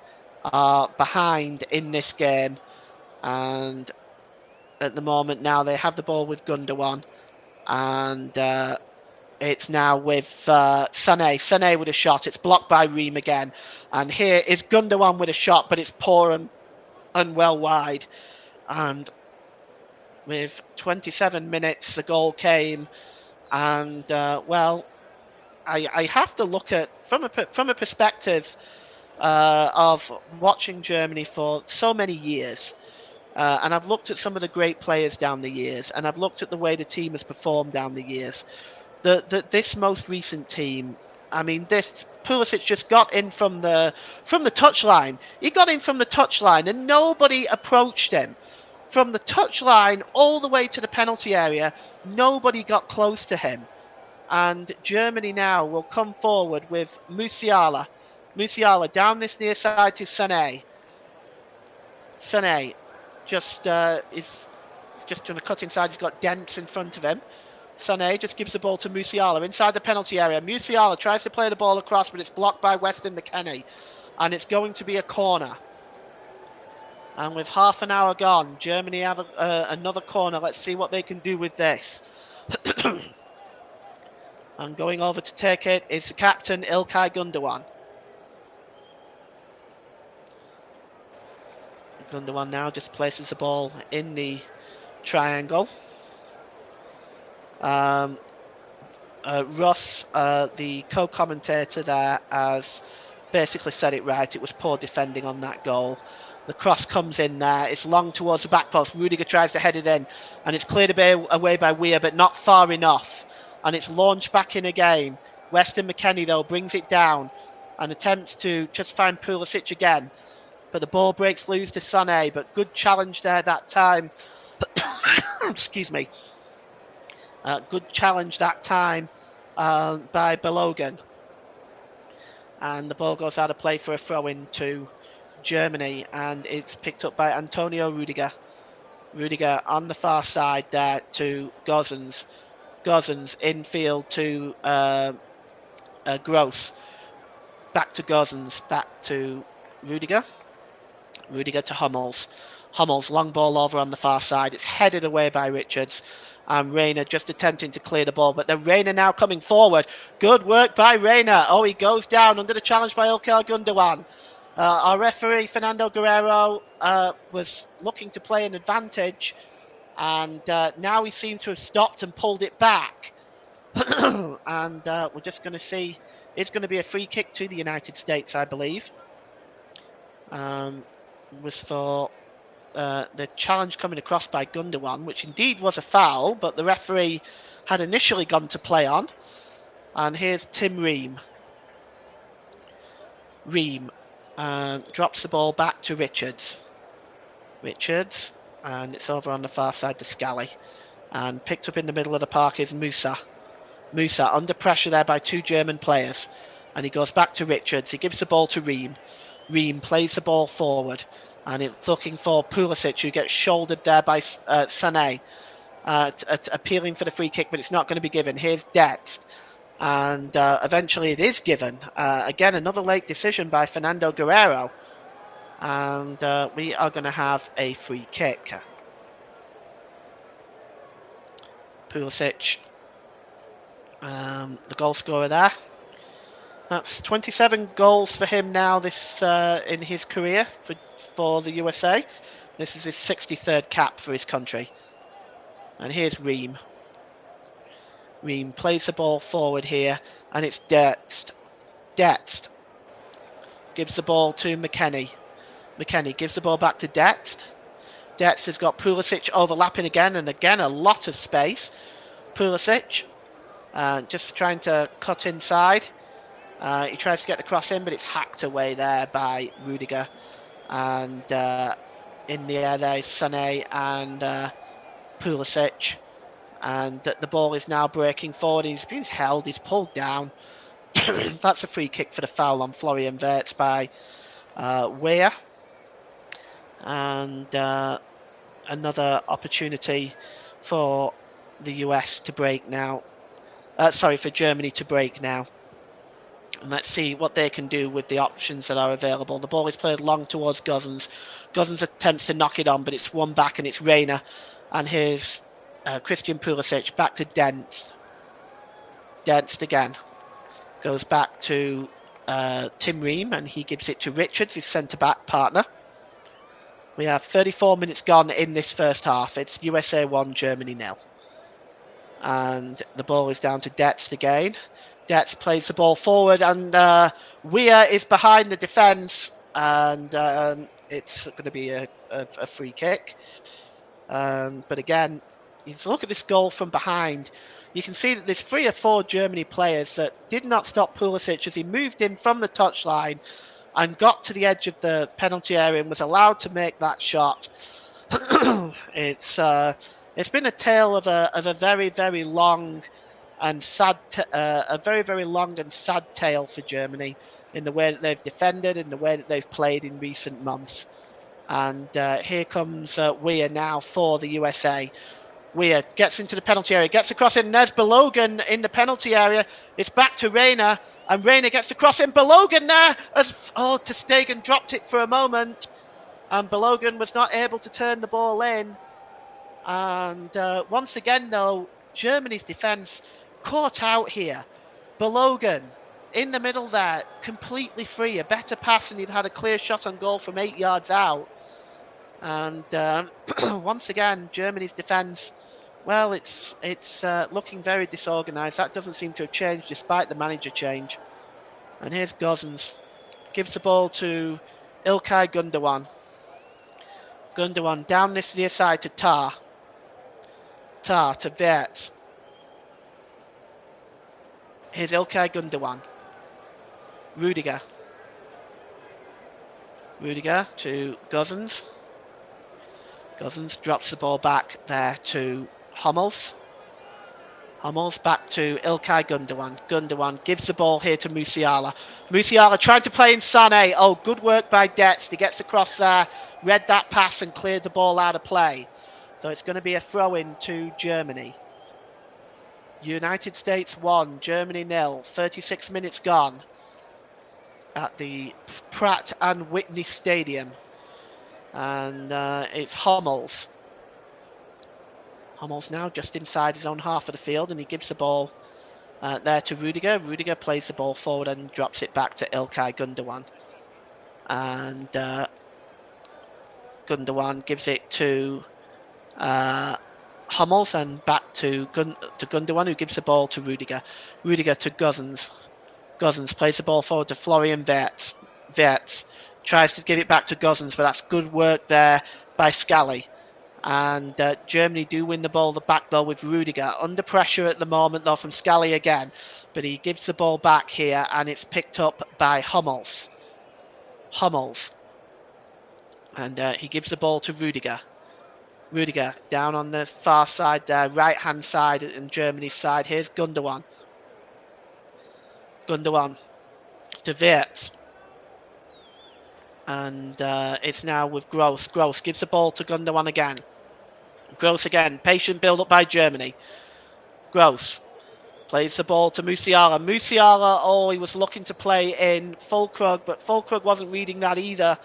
are behind in this game. And at the moment now they have the ball with Gundogan. And it's now with Sané. Sané with a shot. It's blocked by Ream again. And here is Gundogan with a shot, but it's poor and well wide. And with 27 minutes, the goal came. And, I have to look at, from a perspective of watching Germany for so many years, and I've looked at some of the great players down the years, and I've looked at the way the team has performed down the years. This most recent team, I mean, this Pulisic just got in from the touchline. He got in from the touchline, and nobody approached him. From the touchline all the way to the penalty area, nobody got close to him. And Germany now will come forward with Musiala. Musiala down this near side to Sané. Sané is just trying to cut inside. He's got Dents in front of him. Sané just gives the ball to Musiala inside the penalty area. Musiala tries to play the ball across, but it's blocked by Weston McKennie. And it's going to be a corner. And with half an hour gone, Germany have another corner. Let's see what they can do with this. And going over to take it is the captain, Ilkay Gundogan. Gundogan now just places the ball in the triangle. Russ, the co-commentator there, has basically said it right. It was poor defending on that goal. The cross comes in there. It's long towards the back post. Rudiger tries to head it in, and it's cleared away by Weir, but not far enough. And it's launched back in again. Weston McKennie, though, brings it down and attempts to just find Pulisic again. But the ball breaks loose to Sané, but good challenge there that time. Excuse me. Good challenge that time by Balogun. And the ball goes out of play for a throw-in to Germany, and it's picked up by Antonio Rudiger. Rudiger on the far side there to Gosens. Gosens infield to Gross. Back to Gosens, back to Rudiger. Rudiger to Hummels. Hummels, long ball over on the far side. It's headed away by Richards. And Reina just attempting to clear the ball. But then Reina now coming forward. Good work by Reina. Oh, he goes down under the challenge by Ilkay Gundogan. Our referee, Fernando Guerrero, was looking to play an advantage. And now he seems to have stopped and pulled it back. And we're just going to see. It's going to be a free kick to the United States, I believe. Was for the challenge coming across by Gundogan, which indeed was a foul, but the referee had initially gone to play on. And here's Tim Ream. Ream drops the ball back to Richards. Richards, and it's over on the far side to Scally. And picked up in the middle of the park is Musa. Musa under pressure there by 2 German players. And he goes back to Richards. He gives the ball to Ream. Ream plays the ball forward. And it's looking for Pulisic, who gets shouldered there by Sané. Appealing for the free kick, but it's not going to be given. Here's Dext. And eventually it is given. Again, another late decision by Fernando Guerrero. And we are going to have a free kick. Pulisic, the goal scorer there. That's 27 goals for him now this in his career for the USA. This is his 63rd cap for his country. And here's Ream. Ream plays the ball forward here, and it's Dext. Dext gives the ball to McKennie. McKennie gives the ball back to Dext. Dext has got Pulisic overlapping again, and again a lot of space. Pulisic just trying to cut inside. He tries to get the cross in, but it's hacked away there by Rudiger. And in the air there is Sané and Pulisic. And the ball is now breaking forward. He's been held, he's pulled down. That's a free kick for the foul on Florian Wirtz by Weah. And another opportunity for the US to break now. For Germany to break now. And let's see what they can do with the options that are available. The ball is played long towards Gosens. Gosens attempts to knock it on, but it's won back, and it's Reina. And here's Christian Pulisic back to Dent. Dent again. Goes back to Tim Ream, and he gives it to Richards, his centre-back partner. We have 34 minutes gone in this first half. It's USA 1, Germany 0. And the ball is down to Detz again. Detz plays the ball forward, and Weah is behind the defence, and it's going to be a free kick. But again, you look at this goal from behind. You can see that there's 3 or 4 Germany players that did not stop Pulisic as he moved in from the touchline and got to the edge of the penalty area and was allowed to make that shot. It's been a tale of a very, very long and sad, a very, very long and sad tale for Germany in the way that they've defended and the way that they've played in recent months. And here comes Weah now for the USA. Weah gets into the penalty area, gets across in. There's Balogun in the penalty area. It's back to Reina, and Reina gets across in. Balogun there, ter Stegen dropped it for a moment, and Balogun was not able to turn the ball in. And once again, though, Germany's defence caught out here. Balogun in the middle there, completely free. A better pass, and he'd had a clear shot on goal from 8 yards out. And once again, Germany's defence, well, it's looking very disorganised. That doesn't seem to have changed despite the manager change. And here's Gosens. Gives the ball to Ilkay Gundogan. Gundogan down this near side to Tar. Tar to Wirtz. Here's Ilkay Gundogan. Rudiger. Rudiger to Gosens. Gosens drops the ball back there to Hummels. Hummels back to Ilkay Gundogan. Gundogan gives the ball here to Musiala. Musiala trying to play in Sané. Oh, good work by Detz. He gets across there, read that pass and cleared the ball out of play. So it's going to be a throw-in to Germany. United States 1, Germany 0. 36 minutes gone at the Pratt and Whitney Stadium. And it's Hummels. Hummels now just inside his own half of the field, and he gives the ball there to Rudiger. Rudiger plays the ball forward and drops it back to Ilkay Gundogan. And Gundogan gives it to Hummels and back to Gundogan, who gives the ball to Rudiger. Rudiger to Gosens. Gosens plays the ball forward to Florian Wirtz. Wirtz tries to give it back to Gosens, but that's good work there by Scally. And Germany do win the ball the back though with Rudiger. Under pressure at the moment though from Scally again. But he gives the ball back here, and it's picked up by Hummels. Hummels. And he gives the ball to Rudiger. Rudiger down on the far side there, right hand side and Germany's side. Here's Gundogan. Gundogan to Wirtz. And it's now with Gross. Gross gives the ball to Gundogan again. Gross again. Patient build up by Germany. Gross plays the ball to Musiala. Musiala, oh, he was looking to play in Füllkrug, but Füllkrug wasn't reading that either.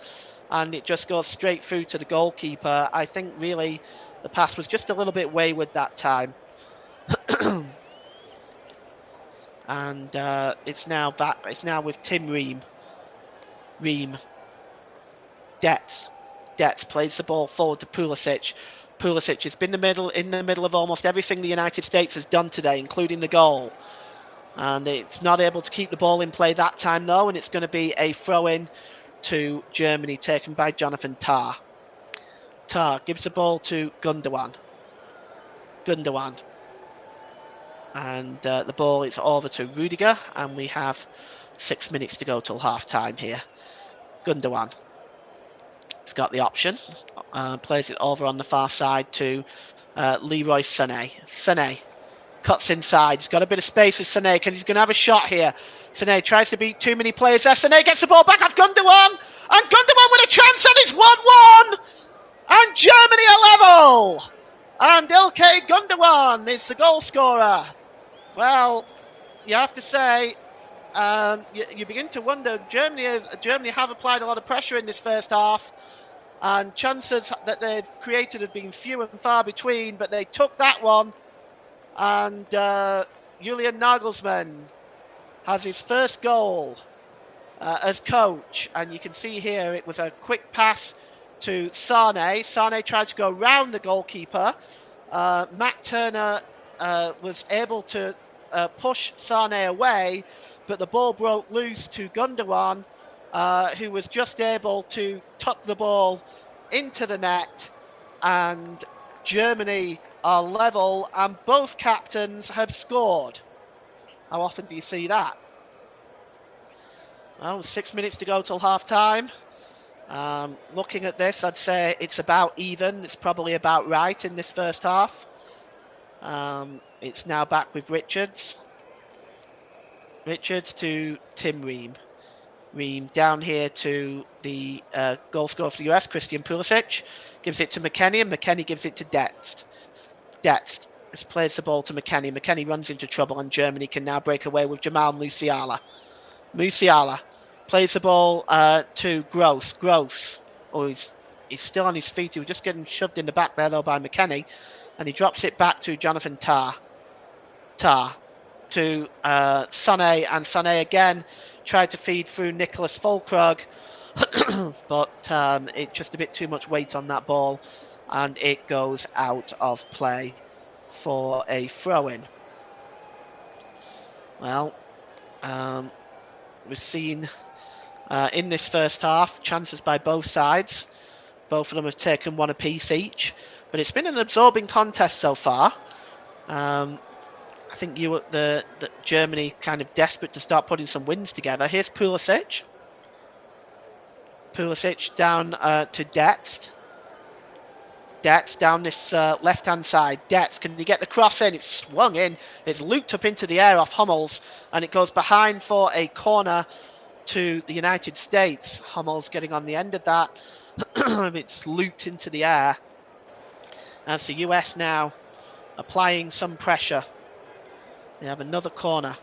And it just goes straight through to the goalkeeper. I think really the pass was just a little bit wayward that time. And it's now back. It's now with Tim Ream. Ream. Detz plays the ball forward to Pulisic. Pulisic has been in the middle of almost everything the United States has done today, including the goal. And it's not able to keep the ball in play that time, though, and it's going to be a throw-in to Germany, taken by Jonathan Tah. Tah gives the ball to Gundogan. Gundogan. And the ball is over to Rudiger, and we have 6 minutes to go till half-time here. Gundogan. He's got the option. Plays it over on the far side to Leroy Sané. Sané cuts inside. He's got a bit of space with Sané because he's going to have a shot here. Sané tries to beat too many players there. Sané gets the ball back off Gundogan. And Gundogan with a chance, and it's 1-1. And Germany are level. And Ilkay Gundogan is the goal scorer. Well, you have to say, you begin to wonder. Germany have applied a lot of pressure in this first half, and chances that they've created have been few and far between, but they took that one. And Julian Nagelsmann has his first goal as coach, and you can see here it was a quick pass to Sané. Sané tried to go round the goalkeeper. Matt Turner was able to push Sané away, but the ball broke loose to Gundogan, who was just able to tuck the ball into the net, and Germany are level, and both captains have scored. How often do you see that? Well, 6 minutes to go till half time. Looking at this, I'd say it's about even. It's probably about right in this first half. It's now back with Richards. Richards to Tim Ream. Ream down here to the goal scorer for the US, Christian Pulisic. Gives it to McKennie, and McKennie gives it to Detz. Detz plays the ball to McKennie. McKennie runs into trouble, and Germany can now break away with Jamal Musiala. Musiala plays the ball to Gross. Gross. Oh, he's still on his feet. He was just getting shoved in the back there, though, by McKennie. And he drops it back to Jonathan Tah. Tah to Sané, and Sané again tried to feed through Nicholas Füllkrug, but it's just a bit too much weight on that ball, and it goes out of play for a throw-in. Well, we've seen in this first half chances by both sides. Both of them have taken one apiece each, but it's been an absorbing contest so far. I think the Germany kind of desperate to start putting some wins together. Here's Pulisic. Pulisic down to Detz. Detz down this left-hand side. Detz, can he get the cross in? It's swung in. It's looped up into the air off Hummels, and it goes behind for a corner to the United States. Hummels getting on the end of that. It's looped into the air. As the US now applying some pressure. They have another corner,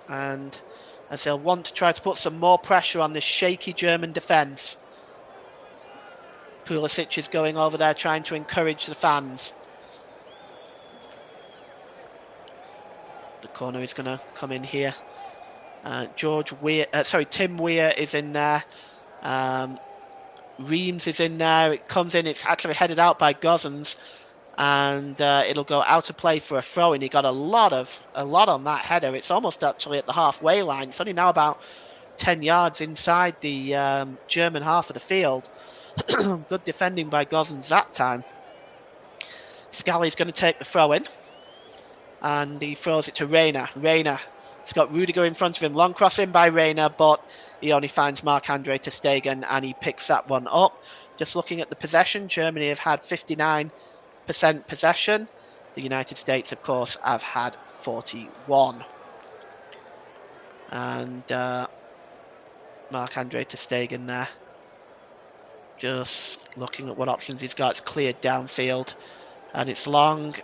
and as they'll want to try to put some more pressure on this shaky German defence. Pulisic is going over there trying to encourage the fans. The corner is going to come in here. Tim Weir is in there. Reams is in there. It comes in. It's actually headed out by Gosens. And it'll go out of play for a throw, and he got a lot on that header. It's almost actually at the halfway line. It's only now about 10 yards inside the German half of the field. Good defending by Gosens that time. Scally's going to take the throw in, and he throws it to Reina. Reina, he's got Rudiger in front of him. Long cross in by Reina, but he only finds Marc-Andre ter Stegen, and he picks that one up. Just looking at the possession, Germany have had 59% possession. The United States, of course, have had 41. And Marc-Andre ter Stegen there. Just looking at what options he's got. It's cleared downfield. And it's long.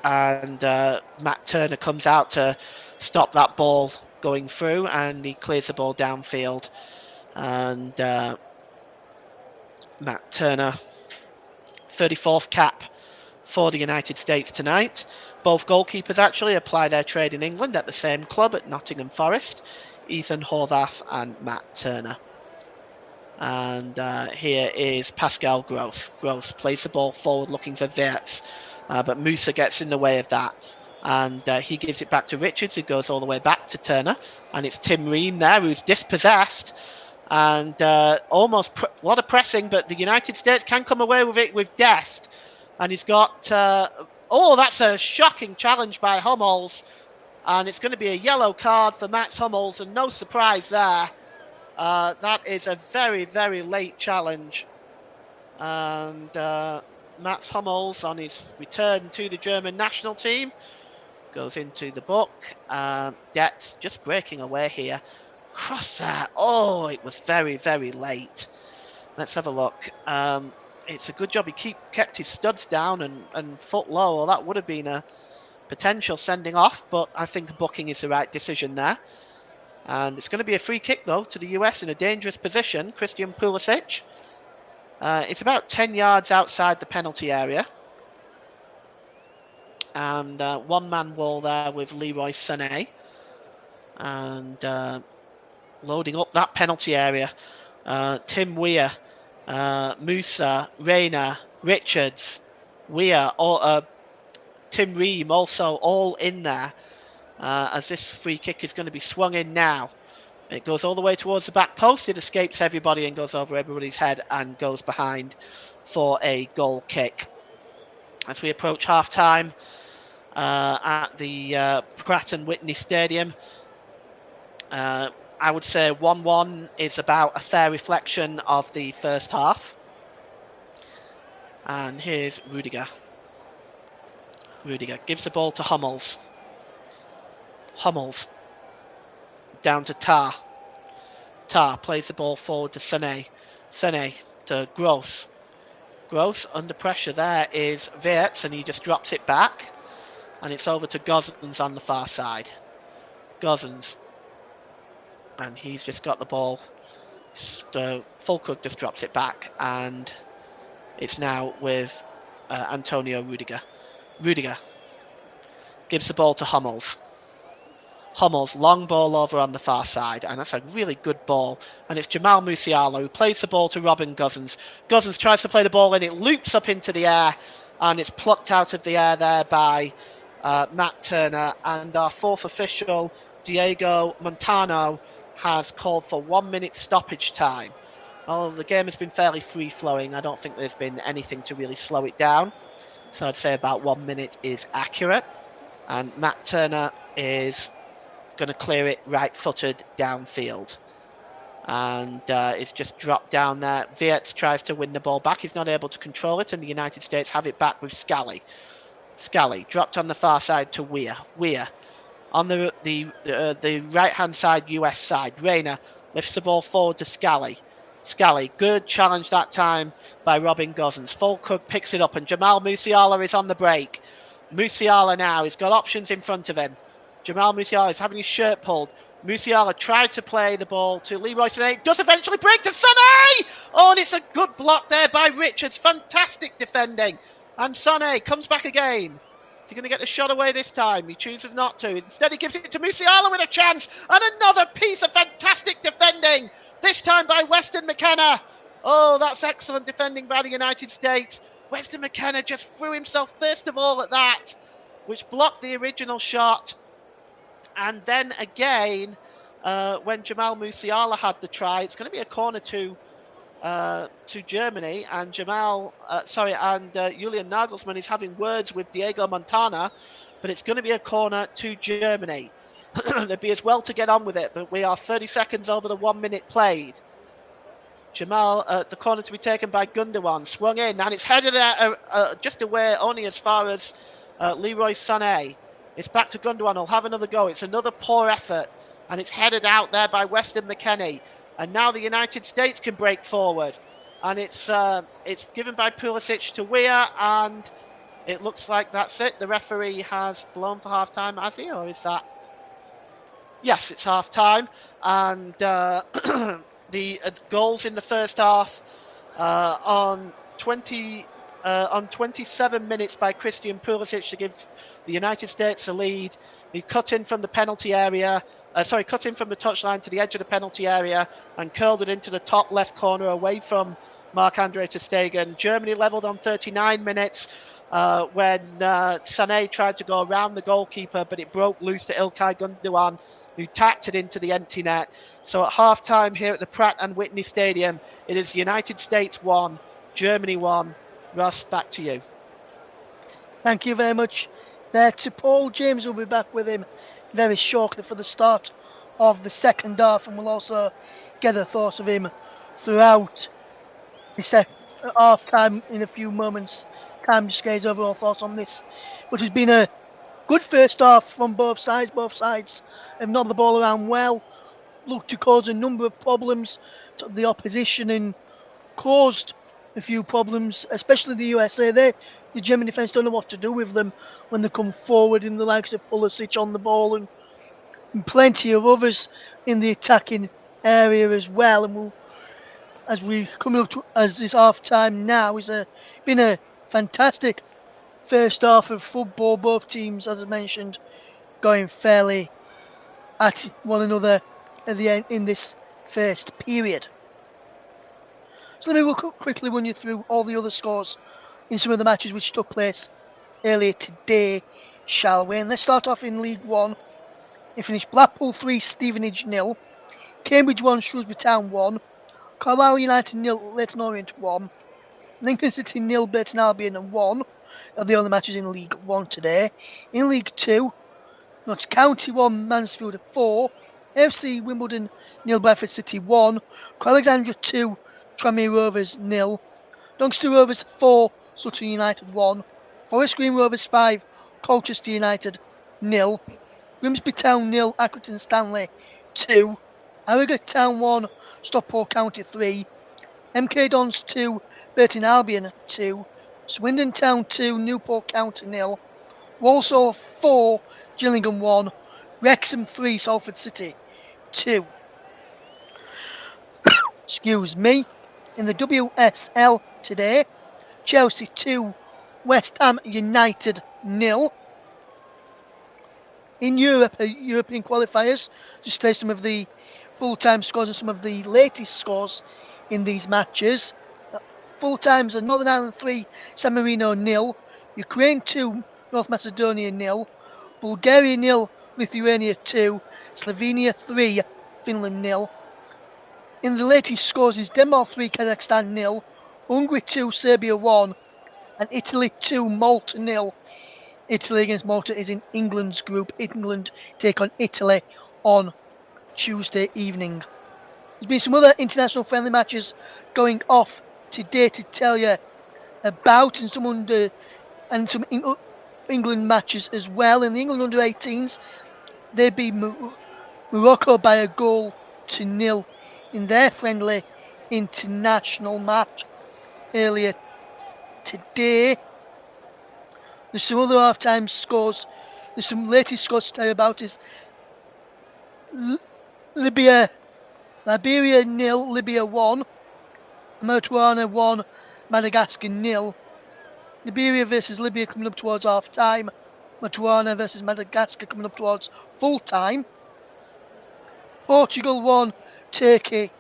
And Matt Turner comes out to stop that ball going through. And he clears the ball downfield. And Matt Turner, 34th cap for the United States tonight. Both goalkeepers actually apply their trade in England at the same club at Nottingham Forest, Ethan Horvath and Matt Turner. And here is Pascal Gross. Gross plays the ball forward looking for Wirtz, but Musa gets in the way of that. And he gives it back to Richards, who goes all the way back to Turner. And it's Tim Ream there, who's dispossessed. And almost a lot of pressing, but the United States can come away with it with Dest. And he's got... that's a shocking challenge by Hummels. And it's going to be a yellow card for Mats Hummels, and no surprise there. That is a very, very late challenge. And Mats Hummels, on his return to the German national team, goes into the book. Detz just breaking away here. Cross there. Oh, it was very, very late. Let's have a look. It's a good job he kept his studs down and foot low, or that would have been a potential sending off, but I think booking is the right decision there. And it's going to be a free kick, though, to the US in a dangerous position. Christian Pulisic. It's about 10 yards outside the penalty area. And one-man wall there with Leroy Sané. And loading up that penalty area. Tim Weir, Musa, Reina, Richards, Weir, Tim Ream also all in there. As this free kick is going to be swung in now. It goes all the way towards the back post. It escapes everybody and goes over everybody's head and goes behind for a goal kick. As we approach half-time at the Pratt & Whitney Stadium, I would say 1-1 is about a fair reflection of the first half. And here's Rudiger. Rudiger gives the ball to Hummels. Hummels down to Tar. Tar plays the ball forward to Sané. Sané to Gross. Gross under pressure there is Wirtz, and he just drops it back. And it's over to Gosens on the far side. Gosens. And he's just got the ball. Fulkrug just drops it back. And it's now with Antonio Rudiger. Rudiger gives the ball to Hummels. Hummels, long ball over on the far side, and that's a really good ball. And it's Jamal Musiala who plays the ball to Robin Gosens. Gosens tries to play the ball and it loops up into the air, and it's plucked out of the air there by Matt Turner. And our fourth official, Diego Montano, has called for 1 minute stoppage time. Although the game has been fairly free-flowing, I don't think there's been anything to really slow it down. So I'd say about 1 minute is accurate. And Matt Turner is going to clear it right-footed downfield. And it's just dropped down there. Wirtz tries to win the ball back. He's not able to control it, and the United States have it back with Scally. Scally dropped on the far side to Weir. Weir on the right-hand side, US side. Reina lifts the ball forward to Scally. Scally, good challenge that time by Robin Gosens. Fulkrug picks it up, and Jamal Musiala is on the break. Musiala now, he's got options in front of him. Jamal Musiala is having his shirt pulled. Musiala tried to play the ball to Leroy Sané. Does eventually break to Sané! Oh, and it's a good block there by Richards. Fantastic defending. And Sané comes back again. Is he going to get the shot away this time? He chooses not to. Instead, he gives it to Musiala with a chance. And another piece of fantastic defending. This time by Weston McKenna. Oh, that's excellent defending by the United States. Weston McKenna just threw himself first of all at that, which blocked the original shot. And then again, when Jamal Musiala had the try, it's going to be a corner to Germany. And Julian Nagelsmann is having words with Diego Montana, but it's going to be a corner to Germany. It'd be as well to get on with it, but we are 30 seconds over the 1 minute played. Jamal, the corner to be taken by Gundogan, swung in, and it's headed just away, only as far as Leroy Sané. It's back to Gundogan. He'll have another go. It's another poor effort and it's headed out there by Weston McKennie. And now the United States can break forward, and it's given by Pulisic to Weir, and it looks like that's it. The referee has blown for half time, has he, or is that? Yes, it's half time, and the goals in the first half on 27 minutes by Christian Pulisic to give the United States a lead. He cut in from the penalty area. Cut in from the touchline to the edge of the penalty area and curled it into the top left corner away from Marc-Andre ter Stegen. Germany levelled on 39 minutes when Sané tried to go around the goalkeeper, but it broke loose to Ilkay Gundogan, who tapped it into the empty net. So at half-time here at the Pratt and Whitney Stadium, it is United States 1, Germany 1. Russ, back to you. Thank you very much there to Paul. James will be back with him very shortly for the start of the second half, and we'll also get the thoughts of him throughout the half time in a few moments. Time just get his overall thoughts on this, which has been a good first half from both sides. Both sides have knocked the ball around well, looked to cause a number of problems to the opposition and caused a few problems, especially the USA. The German defence don't know what to do with them when they come forward, in the likes of Pulisic on the ball and plenty of others in the attacking area as well. And as we come up to as this half time now, it's been a fantastic first half of football. Both teams, as I mentioned, going fairly at one another at the end in this first period. So let me quickly run you through all the other scores in some of the matches which took place earlier today, shall we? And let's start off in League One. It finished Blackpool 3, Stevenage 0, Cambridge 1, Shrewsbury Town 1, Carlisle United 0, Leyton Orient 1, Lincoln City 0, Burton Albion 1. Are the only matches in League 1 today. In League 2, Notts County 1, Mansfield 4, FC Wimbledon 0, Bradford City 1, Alexandra 2, Tranmere Rovers 0, Doncaster Rovers 4, Sutton United 1, Forest Green Rovers 5, Colchester United 0, Grimsby Town 0, Accrington Stanley 2, Harrogate Town 1, Stockport County 3, MK Dons 2, Burton Albion 2, Swindon Town 2, Newport County 0, Walsall 4, Gillingham 1, Wrexham 3, Salford City 2. Excuse me. In the WSL today, Chelsea 2, West Ham United 0. In Europe, European qualifiers, just play some of the full-time scores and some of the latest scores in these matches. Full times are Northern Ireland 3, San Marino 0, Ukraine 2, North Macedonia 0, Bulgaria 0, Lithuania 2, Slovenia 3, Finland 0. In the latest scores is Denmark 3, Kazakhstan 0, Hungary 2, Serbia 1, and Italy 2, Malta 0. Italy against Malta is in England's group. England take on Italy on Tuesday evening. There's been some other international friendly matches going off today to tell you about, and some England matches as well. In the England under-18s, they beat Morocco by a goal to 0 in their friendly international match earlier today. There's some other half-time scores. There's some latest scores to tell you about. Is Liberia 0, Libya 1, Botswana 1, Madagascar 0. Liberia versus Libya coming up towards half-time. Botswana versus Madagascar coming up towards full-time. Portugal 1, Turkey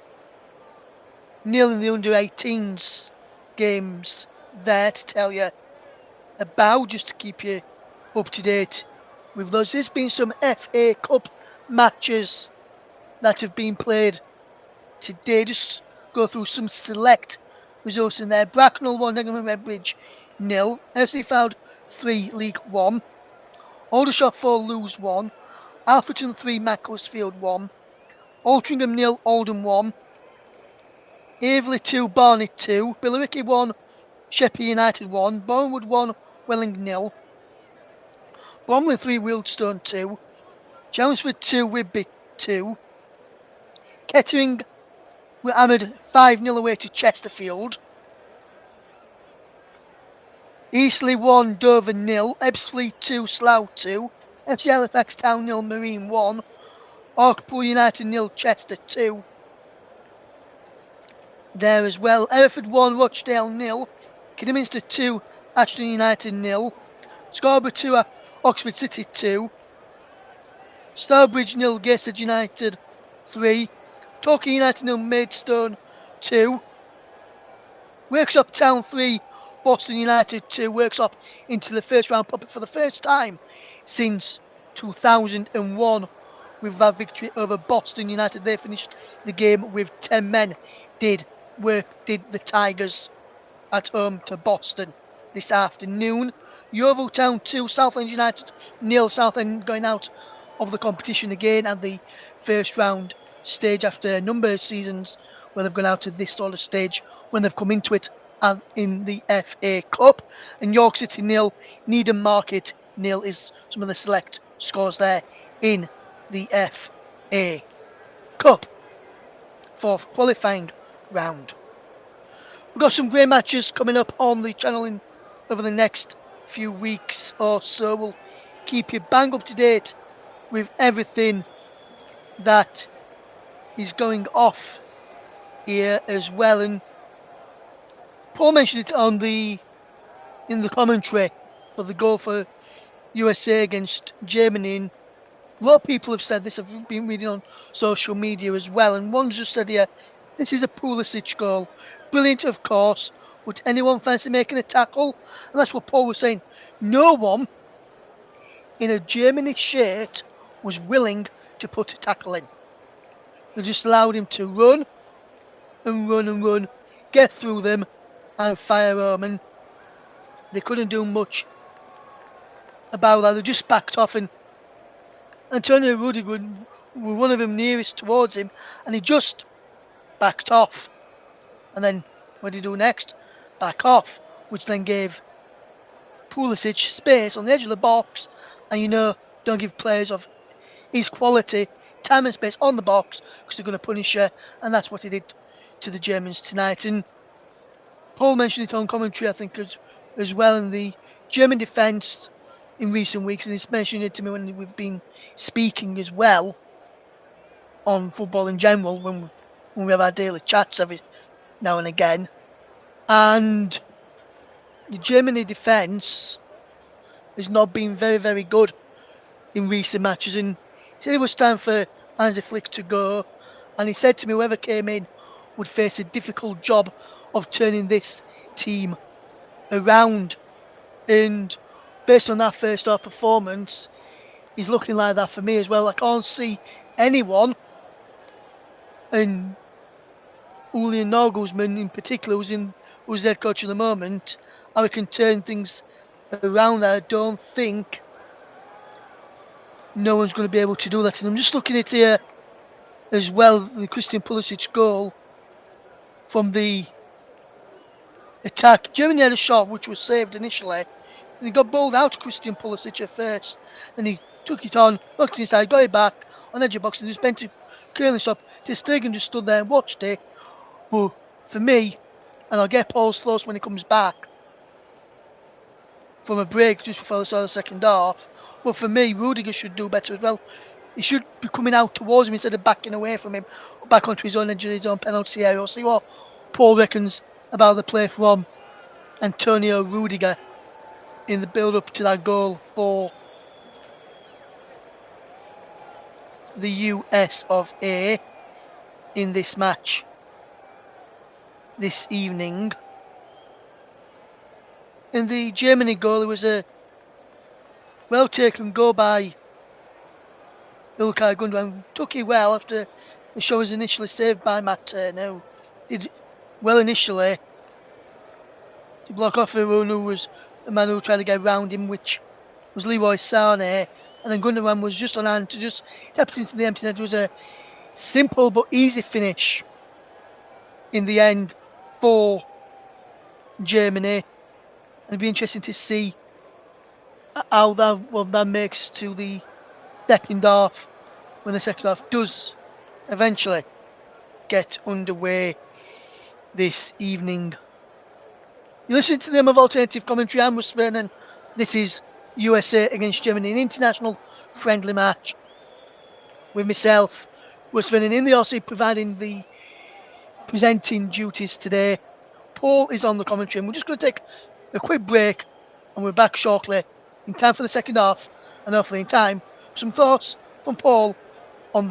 0 in the under-18s games there to tell you about, just to keep you up to date with those. There's been some FA Cup matches that have been played today. Just go through some select results in there. Bracknell 1, Dagenham Redbridge 0, FC Fylde 3, League 1, Aldershot 4, Lewes 1, Alfreton 3, Macclesfield 1, Altrincham 0, Oldham 1, Averley 2, Barnet 2, Billericay 1, Sheppey United 1, Bournemouth 1, Welling 0, Bromley 3, Wealdstone 2, Chelmsford 2, Whitby 2. Kettering were hammered 5-0 away to Chesterfield. Eastleigh 1, Dover 0, Ebbsfleet 2, Slough 2, FC Halifax Town 0, Marine 1, Hartlepool United 0, Chester 2. There as well, Hereford 1, Rochdale 0, Kidderminster 2, Ashton United 0, Scarborough 2, Oxford City 2, Stourbridge 0, Gateshead United 3, Torquay United 0, Maidstone 2, Worksop Town 3, Boston United 2. Worksop into the first round proper for the first time since 2001 with that victory over Boston United. They finished the game with 10 men. Did the Tigers at home to Boston this afternoon. Yeovil Town 2, Southend United 0. Southend going out of the competition again at the first round stage after a number of seasons where they've gone out to this sort of stage when they've come into it in the FA Cup. And York City 0, Needham Market 0 is some of the select scores there in the FA Cup. Fourth qualifying round. We've got some great matches coming up on the channel over the next few weeks or so. We'll keep you bang up to date with everything that is going off here as well. And Paul mentioned it in the commentary for the goal for USA against Germany. And a lot of people have said this. I've been reading on social media as well. And one just said here, this is a Pulisic goal. Brilliant, of course. Would anyone fancy making a tackle? And that's what Paul was saying. No one in a Germany shirt was willing to put a tackle in. They just allowed him to run and run and run, get through them and fire home. And they couldn't do much about that. They just backed off, and Antonio Rudiger were one of them nearest towards him, and he just backed off. And then what did he do next? Back off, which then gave Pulisic space on the edge of the box. And don't give players of his quality time and space on the box because they're going to punish you. And that's what he did to the Germans tonight. And Paul mentioned it on commentary, I think, as well, in the German defence in recent weeks. And he's mentioned it to me when we've been speaking as well on football in general, when we have our daily chats every now and again. And the Germany defence has not been very, very good in recent matches. And he said it was time for Hansi Flick to go. And he said to me whoever came in would face a difficult job of turning this team around. And based on that first half performance, he's looking like that for me as well. I can't see anyone, and Julian Nagelsmann in particular, who's head coach at the moment, how he can turn things around. I don't think no one's going to be able to do that. And I'm just looking at here as well, the Christian Pulisic goal from the attack. Germany had a shot which was saved initially, and he got bowled out to Christian Pulisic at first. Then he took it on, looked inside, got it back on edge of box, and just bent to curl this up. Ter Stegen just stood there and watched it. But for me, and I'll get Paul's thoughts when he comes back from a break just before the start of the second half, but for me, Rudiger should do better as well. He should be coming out towards him instead of backing away from him, back onto his own edge of his own penalty area. We'll see what Paul reckons about the play from Antonio Rudiger in the build-up to that goal for the US of A in this match this evening. In the Germany goal, it was a well-taken goal by Ilkay Gundogan. Took it well after the shot was initially saved by Matt Turner. Did well initially to block off Varane, who was the man who tried to get around him, which was Leroy Sané. And then Gundogan was just on hand to just tap it into the empty net. It was a simple but easy finish in the end for Germany. It'd be interesting to see how that makes to the second half when the second half does eventually get underway this evening. You listen to them of alternative commentary. I'm Russ Vernon. This is USA against Germany, an international friendly match. With myself, Russ Vernon, in the RC, providing the presenting duties today. Paul is on the commentary, and we're just going to take a quick break, and we're back shortly in time for the second half, and hopefully in time for some thoughts from Paul on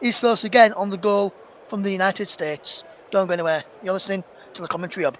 his thoughts again on the goal from the United States. Don't go anywhere. You're listening to the Commentary Hub.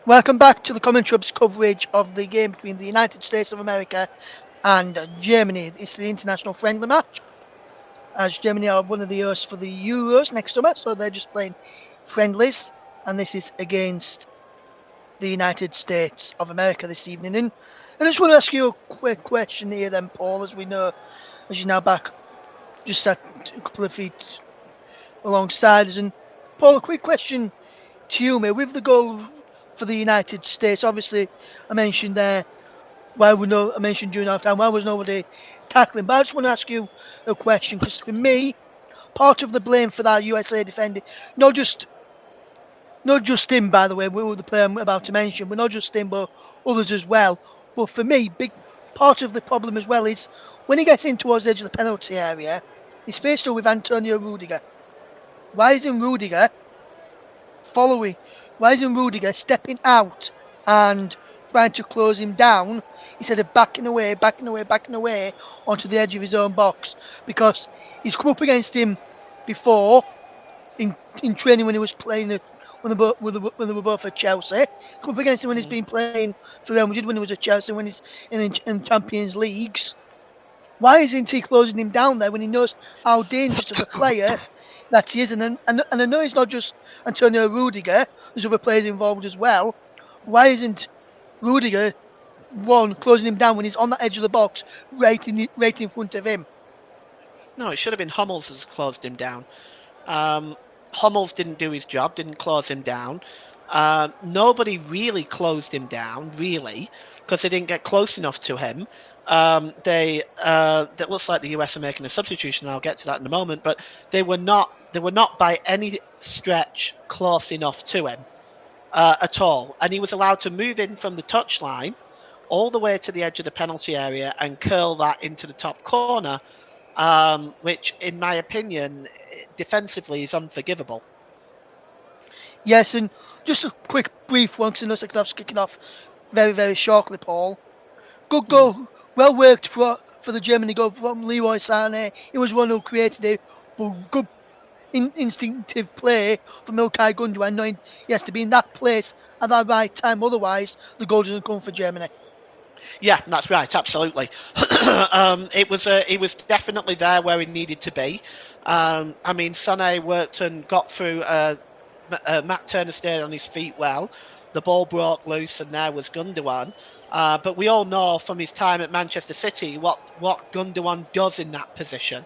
Welcome back to the Commentary Hub's coverage of the game between the United States of America and Germany. It's the international friendly match, as Germany are one of the hosts for the Euros next summer, so they're just playing friendlies, and this is against the United States of America this evening. And I just want to ask you a quick question here then, Paul, as we know, as you're now back just at a couple of feet alongside us. And Paul, a quick question to you, mate, with the goal for the United States, obviously I mentioned there, I mentioned during half time, why was nobody tackling? But I just want to ask you a question, because for me, part of the blame for that USA defending, not just not just him, by the way, with the player I'm about to mention, but not just him, but others as well. But for me, big part of the problem as well is when he gets in towards the edge of the penalty area, he's faced up with Antonio Rudiger. Why isn't Rudiger following? Why isn't Rudiger stepping out and trying to close him down instead of backing away onto the edge of his own box? Because he's come up against him before in training when he was playing when they were both at Chelsea. Come up against him when he's been playing for Real Madrid when he was at Chelsea, when he's in Champions Leagues. Why isn't he closing him down there when he knows how dangerous of a player that he is? And I know it's not just Antonio Rudiger, there's other players involved as well. Why isn't Rudiger closing him down when he's on that edge of the box right in front of him? No, it should have been Hummels that's closed him down. Hummels didn't do his job, didn't close him down. Nobody really closed him down, really, because they didn't get close enough to him. That looks like the US are making a substitution. I'll get to that in a moment, but they were not by any stretch close enough to him at all, and he was allowed to move in from the touchline all the way to the edge of the penalty area and curl that into the top corner, which, in my opinion, defensively is unforgivable. Yes, and just a quick, brief one, because I know second half's kicking off very, very shortly, Paul. Good goal, well worked for the Germany goal from Leroy Sané. It was one who created it, but good instinctive play from Ilkay Gundogan, knowing he has to be in that place at that right time, otherwise the goal doesn't come for Germany. Yeah, that's right, absolutely. It was definitely there where he needed to be. I mean, Sané worked and got through. Matt Turner stayed on his feet well. The ball broke loose, and there was Gundogan. But we all know from his time at Manchester City what Gundogan does in that position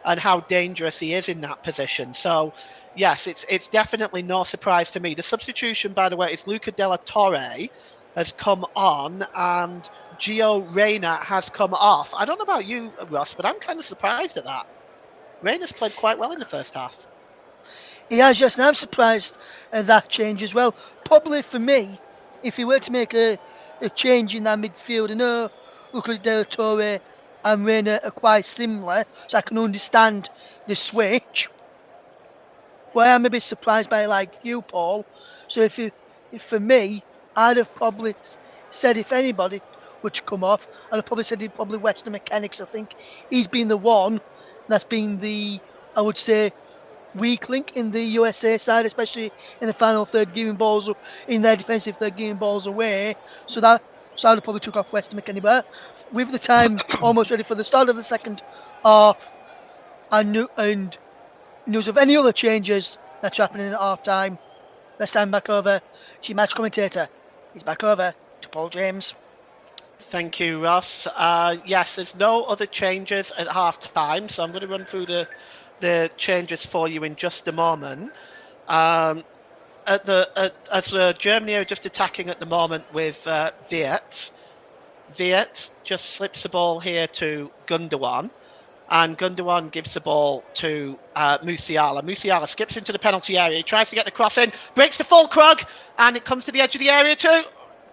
and how dangerous he is in that position. So, yes, it's definitely no surprise to me. The substitution, by the way, is Luca de la Torre has come on and Gio Reyna has come off. I don't know about you, Ross, but I'm kind of surprised at that. Reyna's played quite well in the first half. He has, yes, and I'm surprised at that change as well. Probably for me, if he were to make a change in that midfield, I know Luca de la Torre and Reyna are quite similar, so I can understand the switch. But I am a bit surprised by it, like you, Paul. So if for me, I'd have probably said if anybody were to come off, I'd have probably said he'd probably Weston McKennie. I think he's been the one that's been the, I would say, weak link in the USA side, especially in the final third, giving balls in their defensive third, giving balls away. So I'd have probably took off Weston McKennie. But with the time almost ready for the start of the second half, and news of any other changes that's happening at half time, let's time back over to match commentator. He's back over to Paul James. Thank you, Ross. Yes, there's no other changes at half time, so I'm going to run through the changes for you in just a moment. As Germany are just attacking at the moment with Wirtz. Wirtz just slips the ball here to Gundogan, and Gundogan gives the ball to Musiala. Musiala skips into the penalty area. He tries to get the cross in, breaks the Füllkrug, and it comes to the edge of the area too.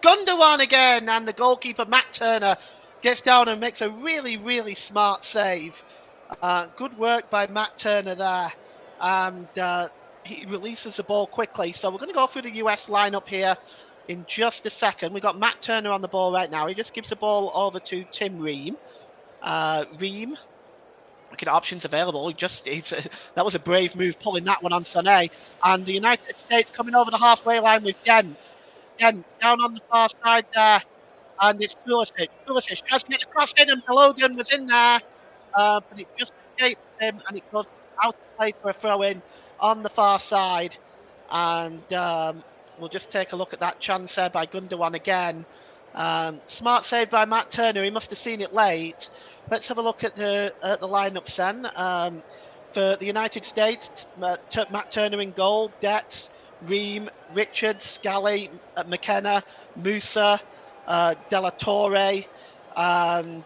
Gundogan again, and the goalkeeper Matt Turner gets down and makes a really, really smart save. Good work by Matt Turner there, and he releases the ball quickly. So we're going to go through the US lineup here in just a second. We've got Matt Turner on the ball right now. He just gives the ball over to Tim Ream. Ream, looking at options available. That was a brave move, pulling that one on Sané. And the United States coming over the halfway line with Dent. Dent down on the far side there. And it's Pulisic. Pulisic tries to get the cross in, and Logan was in there. But it just escapes him, and it goes out of play for a throw-in on the far side. And we'll just take a look at that chance there by Gundogan again. Smart save by Matt Turner. He must have seen it late. Let's have a look at the lineups then. For the United States, Matt Turner in goal, Detz, Ream, Richards, Scally, McKenna, Musa, De La Torre, and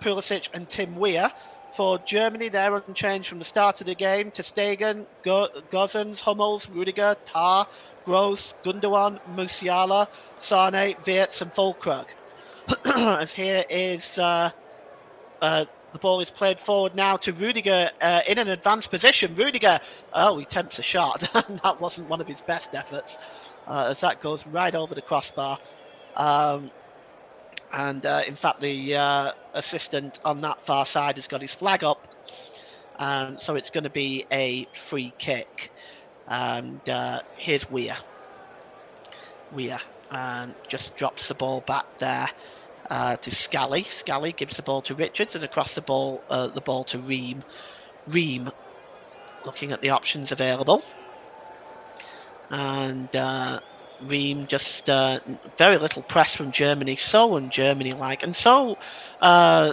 Pulisic and Tim Weir. For Germany, they're unchanged from the start of the game. Ter Stegen, Gosens, Hummels, Rudiger, Tah, Gross, Gundogan, Musiala, Sane, Wirtz and Füllkrug. As here is the ball is played forward now to Rudiger in an advanced position. Rudiger, he tempts a shot. That wasn't one of his best efforts, as that goes right over the crossbar. And in fact, the assistant on that far side has got his flag up. So it's going to be a free kick. And here's Weir. Weir just drops the ball back there to Scally. Scally gives the ball to Richards and across the ball to Ream. Ream looking at the options available. And Ream just very little press from Germany, so un-Germany-like, and so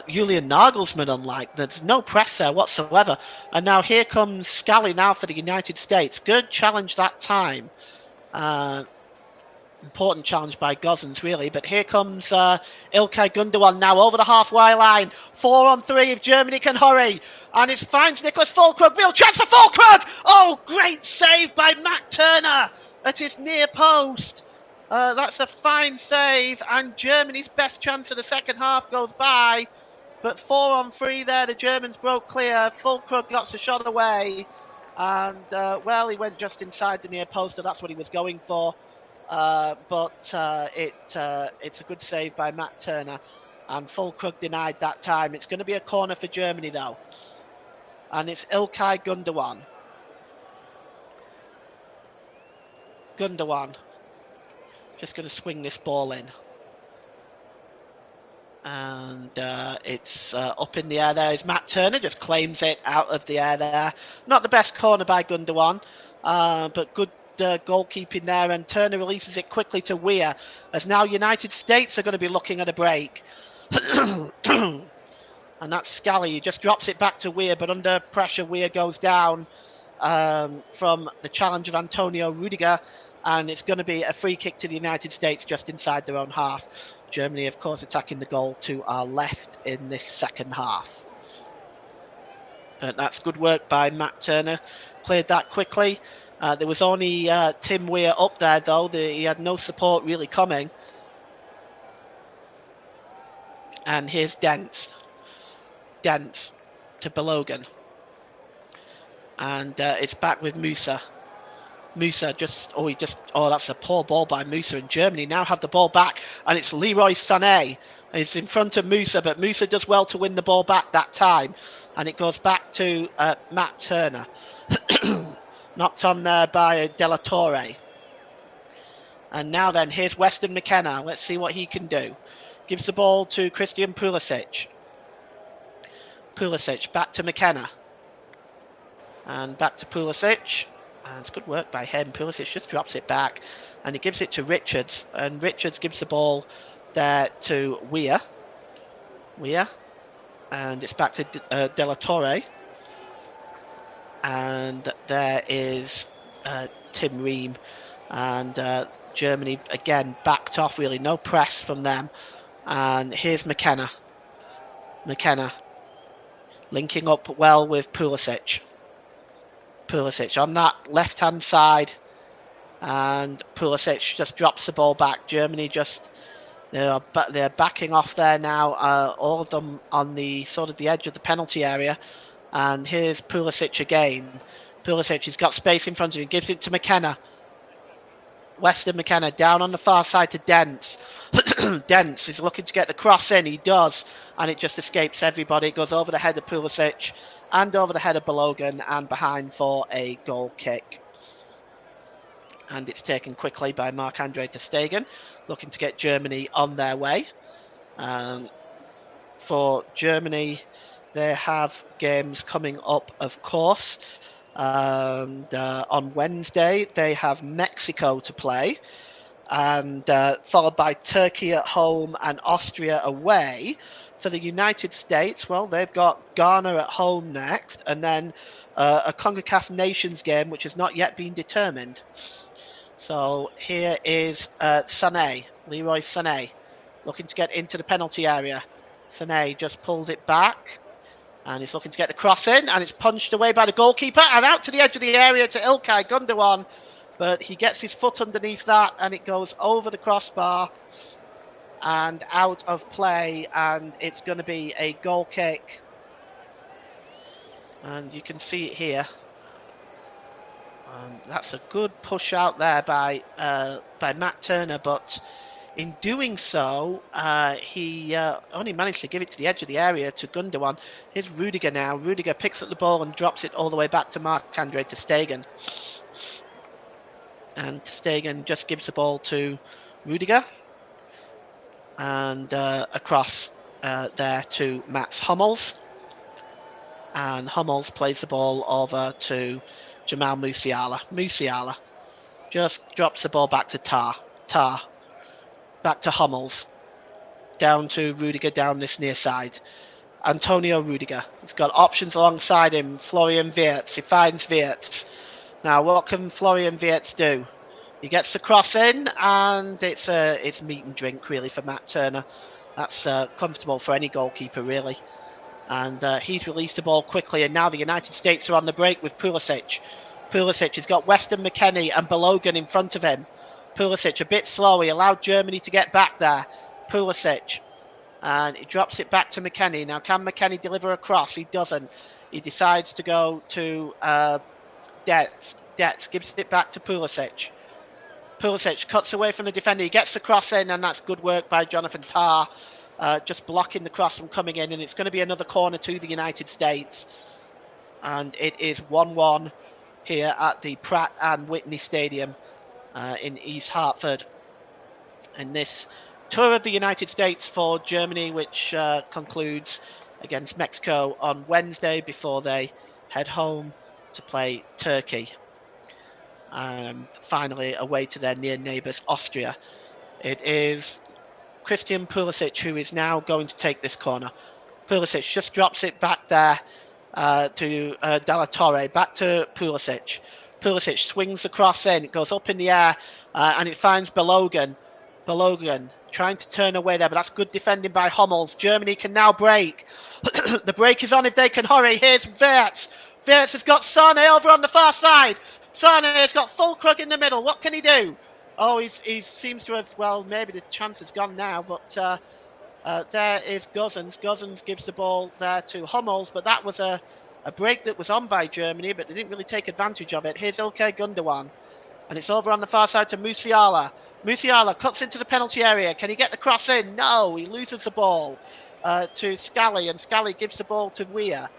Julian Nagelsmann unlike. There's no press there whatsoever. And now here comes Scally now for the United States. Good challenge that time. Important challenge by Gosens, really. But here comes Ilkay Gundogan now over the halfway line. 4-on-3 if Germany can hurry. And it finds Nicholas Füllkrug. Real chance for Füllkrug! Oh, great save by Matt Turner at his near post. That's a fine save. And Germany's best chance of the second half goes by. But 4-on-3 there, the Germans broke clear. Füllkrug got the shot away. And, he went just inside the near post, and that's what he was going for. But it's a good save by Matt Turner, and Füllkrug denied that time. It's going to be a corner for Germany though, and it's Ilkay Gundogan. Gundogan just going to swing this ball in, and it's up in the air. There is Matt Turner, just claims it out of the air there. Not the best corner by Gundogan, but good goalkeeping there, and Turner releases it quickly to Weir, as now United States are going to be looking at a break. And that's Scally. He just drops it back to Weir, but under pressure Weir goes down from the challenge of Antonio Rudiger, and it's going to be a free kick to the United States just inside their own half. Germany, of course, attacking the goal to our left in this second half. But that's good work by Matt Turner. Cleared that quickly. There was only Tim Weir up there, though. He had no support really coming. And here's Dents. Dents to Balogun. And it's back with Musa. Musa that's a poor ball by Musa. And Germany now have the ball back. And it's Leroy Sané. He's in front of Musa, but Musa does well to win the ball back that time. And it goes back to Matt Turner. Knocked on there by De La Torre. And now then, here's Weston McKenna. Let's see what he can do. Gives the ball to Christian Pulisic. Pulisic back to McKenna. And back to Pulisic. And it's good work by him. Pulisic just drops it back. And he gives it to Richards. And Richards gives the ball there to Weir. Weir. And it's back to De La Torre. And there is Tim Ream, and Germany again backed off, really no press from them. And here's McKenna. McKenna linking up well with Pulisic. Pulisic on that left hand side, and Pulisic just drops the ball back. Germany they're backing off there now, all of them on the sort of the edge of the penalty area. And here's Pulisic again. Pulisic has got space in front of him, gives it to McKenna. Weston McKenna down on the far side to Dents. Dents is looking to get the cross in. He does, and it just escapes everybody. It goes over the head of Pulisic and over the head of Balogun and behind for a goal kick. And it's taken quickly by Marc-Andre ter Stegen, looking to get Germany on their way. For Germany, they have games coming up, of course. And on Wednesday, they have Mexico to play, and followed by Turkey at home and Austria away. For the United States, well, they've got Ghana at home next, and then a CONCACAF Nations game, which has not yet been determined. So here is Sané, Leroy Sané, looking to get into the penalty area. Sané just pulls it back. And he's looking to get the cross in, and it's punched away by the goalkeeper and out to the edge of the area to Ilkay Gundogan. But he gets his foot underneath that, and it goes over the crossbar and out of play, and it's going to be a goal kick. And you can see it here. That's a good push out there by Matt Turner, but in doing so, he only managed to give it to the edge of the area to Gundogan. Here's Rudiger now. Rudiger picks up the ball and drops it all the way back to Marc-Andre ter Stegen. And ter Stegen just gives the ball to Rudiger. And across there to Mats Hummels. And Hummels plays the ball over to Jamal Musiala. Musiala just drops the ball back to Tar. Back to Hummels. Down to Rudiger down this near side. Antonio Rudiger. He's got options alongside him. Florian Wirtz. He finds Wirtz. Now, what can Florian Wirtz do? He gets the cross in, and it's meat and drink, really, for Matt Turner. That's comfortable for any goalkeeper, really. And he's released the ball quickly, and now the United States are on the break with Pulisic. Pulisic has got Weston McKennie and Balogun in front of him. Pulisic a bit slow. He allowed Germany to get back there. Pulisic. And he drops it back to McKennie. Now, can McKennie deliver a cross? He doesn't. He decides to go to Detz. Detz gives it back to Pulisic. Pulisic cuts away from the defender. He gets the cross in, and that's good work by Jonathan Tah. Just blocking the cross from coming in, and it's going to be another corner to the United States. And it is 1-1 here at the Pratt and Whitney Stadium in East Hartford. And this tour of the United States for Germany, which concludes against Mexico on Wednesday before they head home to play Turkey. Finally, away to their near neighbours, Austria. It is Christian Pulisic who is now going to take this corner. Pulisic just drops it back there to Dalla Torre, back to Pulisic. Pulisic swings the cross in, it goes up in the air, and it finds Balogun. Balogun trying to turn away there, but that's good defending by Hummels. Germany can now break. The break is on if they can hurry. Here's Wirtz. Wirtz has got Sane over on the far side. Sane has got Füllkrug in the middle. What can he do? Oh, he seems to have, well, maybe the chance has gone now, but there is Gosens. Gosens gives the ball there to Hummels, but that was a break that was on by Germany, but they didn't really take advantage of it. Here's Ilkay Gundogan, and it's over on the far side to Musiala. Musiala cuts into the penalty area. Can he get the cross in? No, he loses the ball to Scally, and Scally gives the ball to Weah.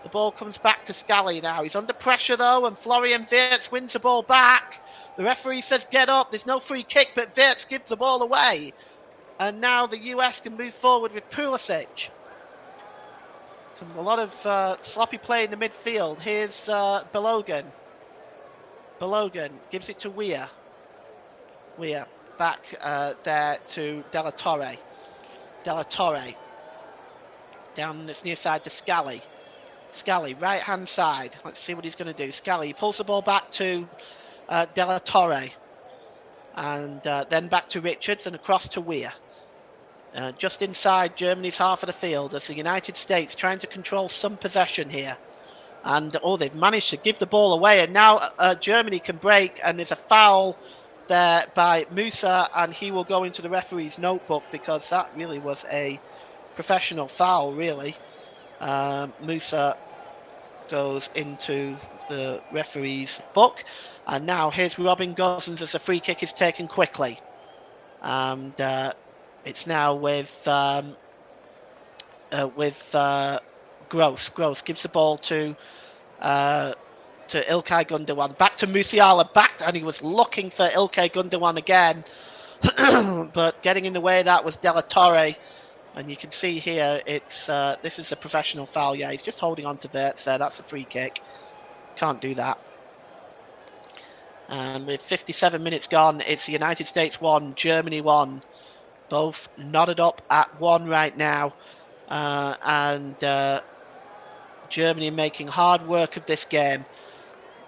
The ball comes back to Scally now. He's under pressure, though, and Florian Wirtz wins the ball back. The referee says, get up. There's no free kick, but Wirtz gives the ball away. And now the US can move forward with Pulisic. A lot of sloppy play in the midfield. Here's Balogun. Balogun gives it to Weah. Weah back there to Dalla Torre. Dalla Torre. Down this near side to Scally. Scally, right-hand side. Let's see what he's going to do. Scally pulls the ball back to Dalla Torre. And then back to Richards and across to Weah. Just inside Germany's half of the field as the United States trying to control some possession here. And, they've managed to give the ball away. And now Germany can break, and there's a foul there by Musa, and he will go into the referee's notebook because that really was a professional foul, really. Musa goes into the referee's book. And now here's Robin Gosens as a free kick is taken quickly. And it's now with Gross. Gross gives the ball to Ilkay Gundogan. Back to Musiala. Back, and he was looking for Ilkay Gundogan again. But getting in the way of that was Dalla Torre. And you can see here, it's this is a professional foul. Yeah, he's just holding on to Wirtz there. That's a free kick. Can't do that. And with 57 minutes gone, it's the United States 1, Germany 1. Both knotted up at 1 right now. And Germany making hard work of this game.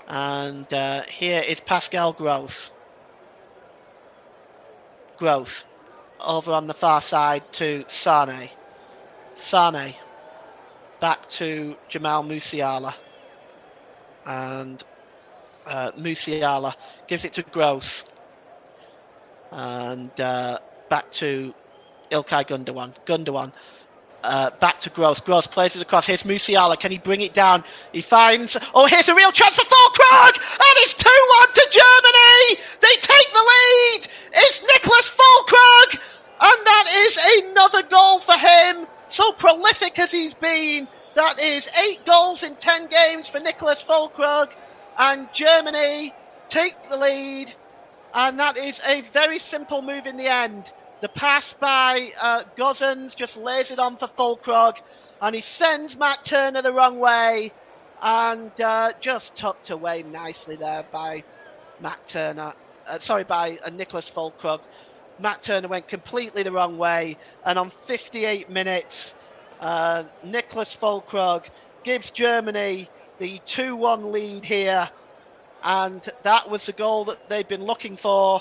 And here is Pascal Gross. Gross over on the far side to Sane. Sane back to Jamal Musiala. And Musiala gives it to Gross. And back to Ilkay Gundogan. Back to Gross. Gross plays it across. Here's Musiala. Can he bring it down? He finds. Oh, here's a real chance for Füllkrug! And it's 2-1 to Germany! They take the lead! It's Nicholas Füllkrug! And that is another goal for him. So prolific as he's been. That is 8 goals in 10 games for Nicholas Füllkrug. And Germany take the lead. And that is a very simple move in the end. The pass by Gosens just lays it on for Füllkrug, and he sends Matt Turner the wrong way, and just tucked away nicely there by Matt Turner. By Nicholas Füllkrug. Matt Turner went completely the wrong way, and on 58 minutes, Nicholas Füllkrug gives Germany the 2-1 lead here, and that was the goal that they've been looking for.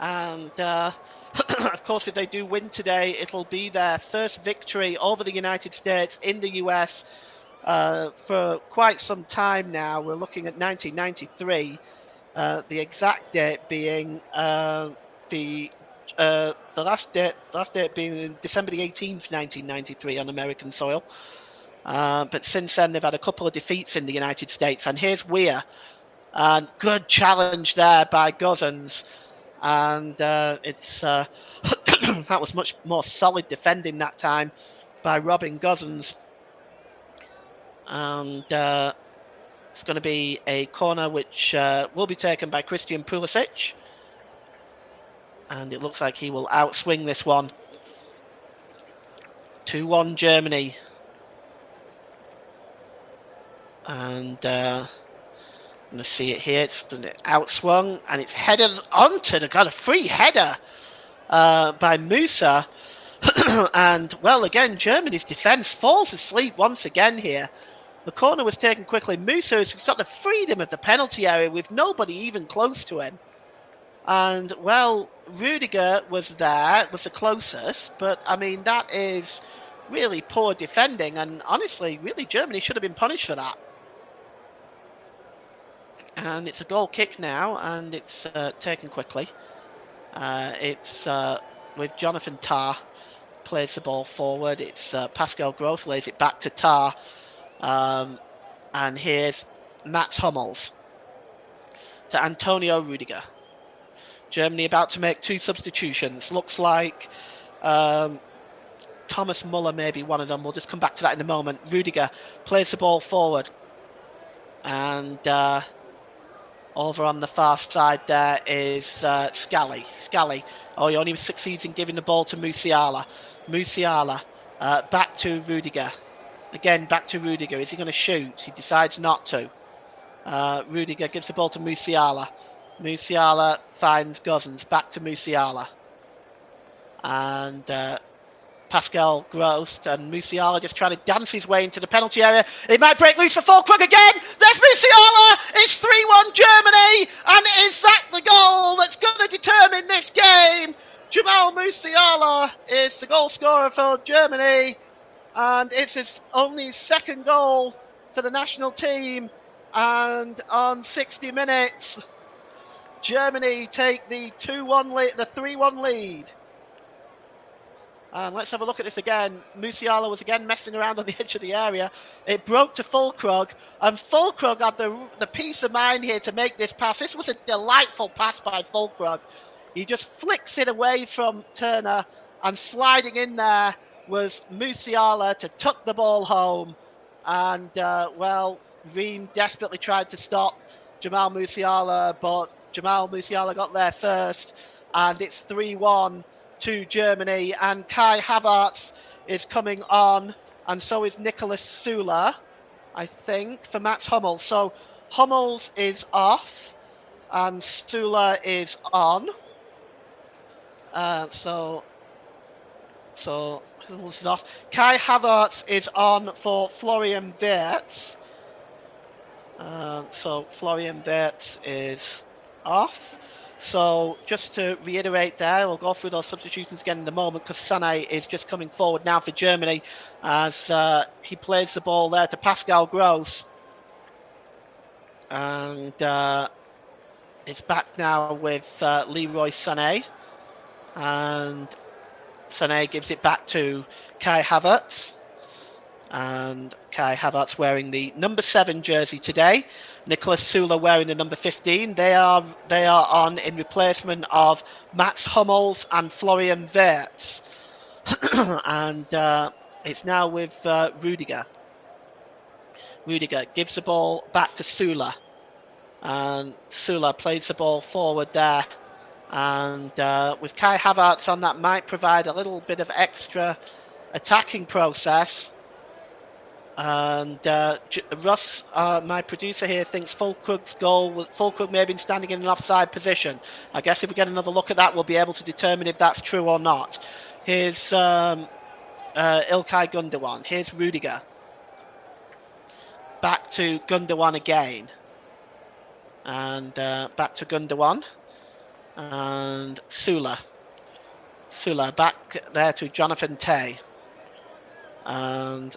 And of course, if they do win today, it'll be their first victory over the United States in the US for quite some time now. We're looking at 1993, the exact date being the last date being December the 18th, 1993 on American soil. But since then, they've had a couple of defeats in the United States. And here's Weir. And good challenge there by Gosens. And it's that was much more solid defending that time by Robin Gosens. And it's going to be a corner which will be taken by Christian Pulisic. And it looks like he will outswing this one. 2-1 Germany. And I'm going to see it here. It's outswung, and it's headed onto the kind of free header by Musa. And, well, again, Germany's defence falls asleep once again here. The corner was taken quickly. Musa has got the freedom of the penalty area with nobody even close to him. And, well, Rudiger was the closest. But, I mean, that is really poor defending. And, honestly, really, Germany should have been punished for that. And it's a goal kick now, and it's taken quickly. It's with Jonathan Tah plays the ball forward. It's Pascal Gross lays it back to Tah. And here's Mats Hummels to Antonio Rudiger. Germany about to make 2 substitutions. Looks like Thomas Muller may be one of them. We'll just come back to that in a moment. Rudiger plays the ball forward. And over on the far side there is Scally. Oh, he only succeeds in giving the ball to Musiala. Back to Rudiger. Again, back to Rudiger. Is he going to shoot? He decides not to. Rudiger gives the ball to Musiala. Musiala finds Gosens. Back to Musiala. And Pascal Gross and Musiala just trying to dance his way into the penalty area. It might break loose for Füllkrug again. There's Musiala. It's 3-1 Germany. And is that the goal that's going to determine this game? Jamal Musiala is the goal scorer for Germany. And it's his only second goal for the national team. And on 60 minutes, Germany take the 2-1 lead, the 3-1 lead. And let's have a look at this again. Musiala was again messing around on the edge of the area. It broke to Füllkrug, and Füllkrug had the peace of mind here to make this pass. This was a delightful pass by Füllkrug. He just flicks it away from Turner, and sliding in there was Musiala to tuck the ball home. And, well, Ream desperately tried to stop Jamal Musiala, but Jamal Musiala got there first, and it's 3-1 to Germany, and Kai Havertz is coming on, and so is Nicholas Süle, I think, for Mats Hummels. So Hummels is off, and Süle is on. So Hummels is off. Kai Havertz is on for Florian Wirtz. So Florian Wirtz is off. So just to reiterate there, we'll go through those substitutions again in a moment because Sané is just coming forward now for Germany as he plays the ball there to Pascal Gross. And it's back now with Leroy Sané. And Sané gives it back to Kai Havertz. And Kai Havertz wearing the number 7 jersey today. Nicholas Sula wearing the number 15. They are on in replacement of Mats Hummels and Florian Wirtz. And it's now with Rudiger. Rudiger gives the ball back to Sula. And Sula plays the ball forward there. And with Kai Havertz on, that might provide a little bit of extra attacking process. And Russ, my producer here, thinks Fulkrug's goal, Fulkrug may have been standing in an offside position. I guess if we get another look at that, we'll be able to determine if that's true or not. Here's Ilkay Gundogan. Here's Rudiger. Back to Gundogan again. And back to Gundogan. And Sula. Sula back there to Jonathan Tay. And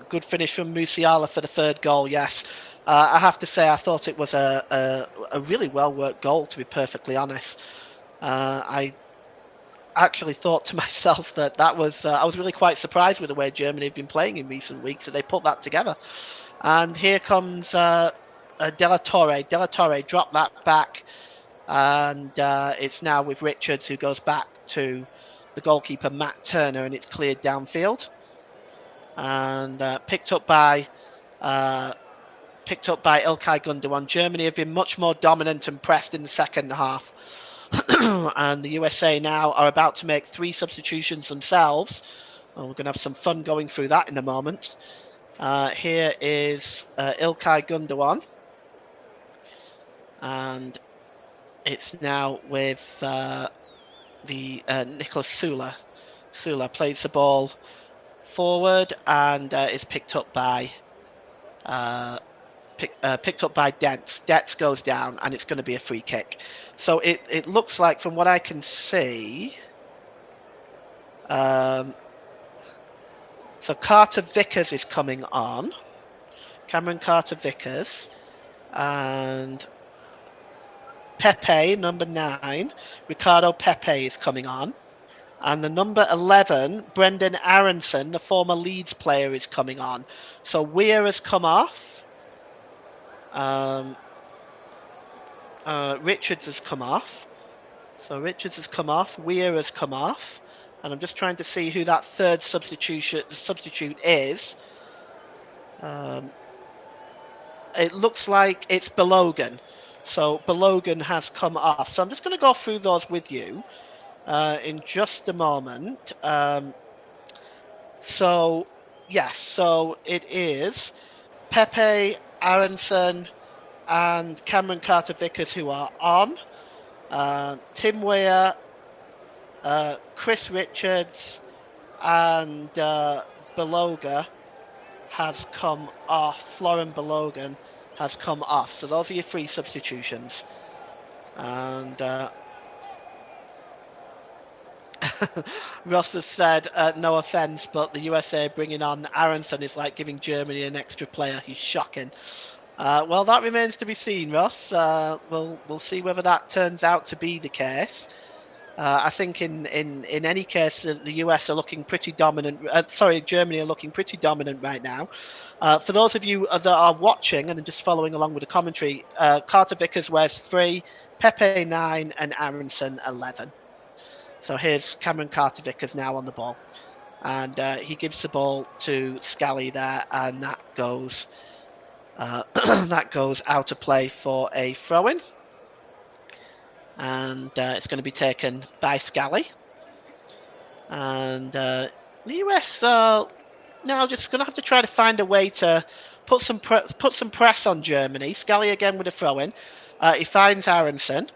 good finish from Musiala for the 3rd goal, yes. I have to say I thought it was a really well-worked goal, to be perfectly honest. I actually thought to myself that was... I was really quite surprised with the way Germany have been playing in recent weeks, that they put that together. And here comes De La Torre. De La Torre dropped that back. And it's now with Richards, who goes back to the goalkeeper, Matt Turner, and it's cleared downfield. And picked up by Ilkay Gundogan. Germany have been much more dominant and pressed in the second half. And the USA now are about to make 3 substitutions themselves. And we're going to have some fun going through that in a moment. Here is Ilkay Gundogan. And it's now with Nicholas Sula. Sula plays the ball forward and is picked up by Dents. Dents goes down and it's going to be a free kick. So it looks like, from what I can see, so Carter Vickers is coming on. Cameron Carter Vickers and Pepe, number 9, Ricardo Pepe is coming on. And the number 11, Brendan Aronson, the former Leeds player, is coming on. So Weir has come off. Richards has come off. So Richards has come off. Weir has come off. And I'm just trying to see who that 3rd substitute is. It looks like it's Balogun. So Balogun has come off. So I'm just going to go through those with you in just a moment. So yes, so it is Pepe, Aronson, and Cameron Carter Vickers who are on. Tim Weir, Chris Richards, and Balogun has come off. Florian Balogun has come off. So those are your 3 substitutions. And Ross has said, no offence, but the USA bringing on Aronson is like giving Germany an extra player. He's shocking. Well, that remains to be seen, Ross. We'll see whether that turns out to be the case. I think in any case, the US are looking pretty dominant. Germany are looking pretty dominant right now. For those of you that are watching and just following along with the commentary, Carter Vickers wears 3, Pepe 9, and Aronson 11. So here's Cameron Carter Vickers now on the ball, and he gives the ball to Scally there, and that goes out of play for a throw-in. And it's going to be taken by Scally. And the US now just going to have to try to find a way to put some press on Germany. Scally again with a throw-in. He finds Aronson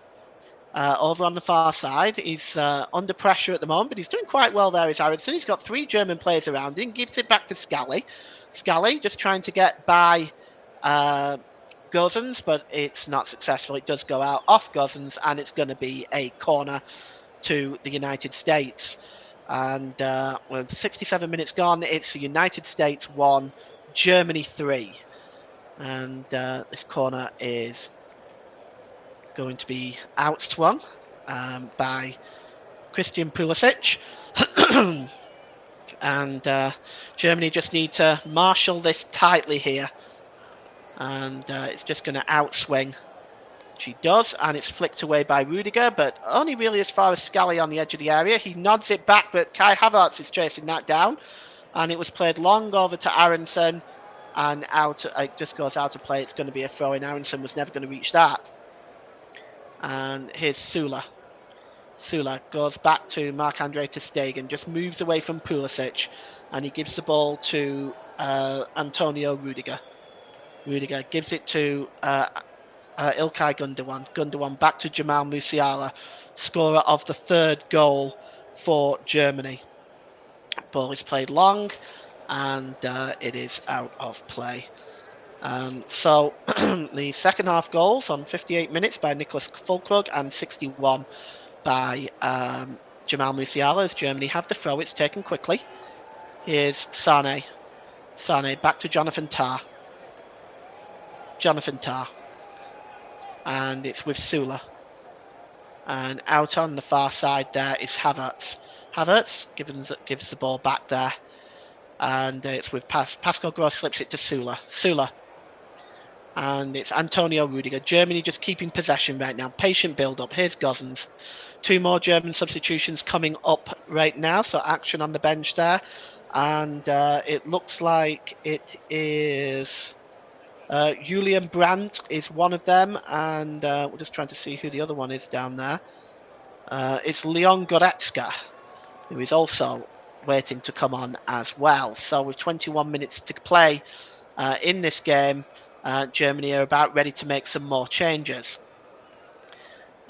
over on the far side. He's under pressure at the moment, but he's doing quite well there, is Aronson. He's got 3 German players around him. Gives it back to Scally. Scally just trying to get by Gosens, but it's not successful. It does go out off Gosens, and it's going to be a corner to the United States. And with 67 minutes gone, it's the United States 1, Germany 3. And this corner is going to be outswung by Christian Pulisic. And Germany just need to marshal this tightly here. And it's just going to outswing. She does, and it's flicked away by Rudiger, but only really as far as Scally on the edge of the area. He nods it back, but Kai Havertz is chasing that down. And it was played long over to Aronson, and out. It just goes out of play. It's going to be a throw in. Aronson was never going to reach that. And here's Sula. Sula goes back to Marc-Andre ter Stegen, just moves away from Pulisic, and he gives the ball to Antonio Rudiger. Rudiger gives it to Ilkay Gundogan. Gundogan back to Jamal Musiala, scorer of the third goal for Germany. Ball is played long, and it is out of play. So the second half goals on 58 minutes by Nicholas Füllkrug and 61 by Jamal Musiala as Germany have the throw. It's taken quickly. Here's Sane. Sane back to Jonathan Tah. Jonathan Tah. And it's with Sula. And out on the far side there is Havertz. Havertz gives the ball back there. And it's with Pascal Gross slips it to Sula. Sula. And it's Antonio Rudiger. Germany just keeping possession right now. Patient build-up. Here's Gosens. 2 more German substitutions coming up right now. So action on the bench there. And it looks like it is Julian Brandt is one of them. And we're just trying to see who the other one is down there. It's Leon Goretzka, who is also waiting to come on as well. So with 21 minutes to play in this game, Germany are about ready to make some more changes.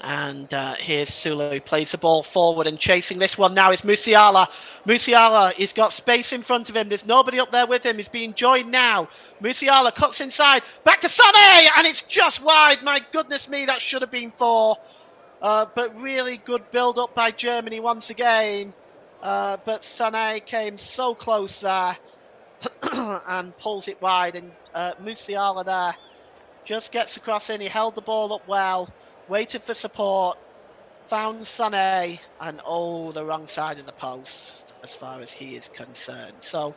And here's Sula, who plays the ball forward, and chasing this one now is Musiala. Musiala, he's got space in front of him. There's nobody up there with him. He's being joined now. Musiala cuts inside. Back to Sané, and it's just wide. My goodness me, that should have been 4. But really good build-up by Germany once again. But Sané came so close there and pulls it wide. And Musiala there just gets across in. He held the ball up well. Waited for support, found Sané, and the wrong side of the post as far as he is concerned. So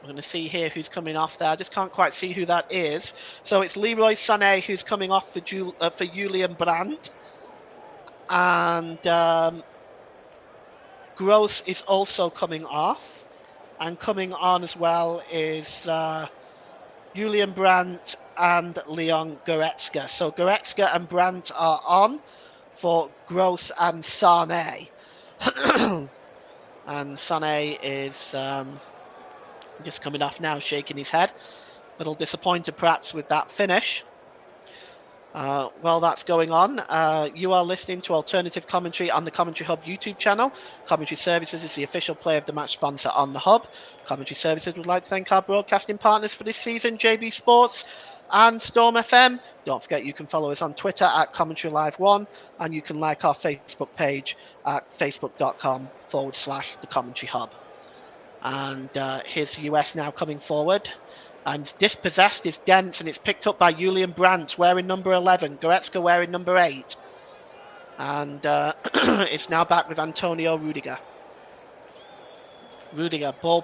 we're going to see here who's coming off there. I just can't quite see who that is. So it's Leroy Sané who's coming off for Julian Brandt. And Gross is also coming off. And coming on as well is Julian Brandt and Leon Goretzka. So Goretzka and Brandt are on for Gross and Sané. And Sané is just coming off now, shaking his head. A little disappointed perhaps with that finish. While that's going on, you are listening to alternative commentary on the Commentary Hub YouTube channel. Commentary Services is the official Play of the Match sponsor on the Hub. Commentary Services would like to thank our broadcasting partners for this season, JB Sports and Storm FM. Don't forget you can follow us on Twitter at Commentary Live 1, and you can like our Facebook page at facebook.com/the Commentary Hub. And here's the US now coming forward. And dispossessed is Dents, and it's picked up by Julian Brandt wearing number 11. Goretzka wearing number 8. And it's now back with Antonio Rudiger. Rudiger, ball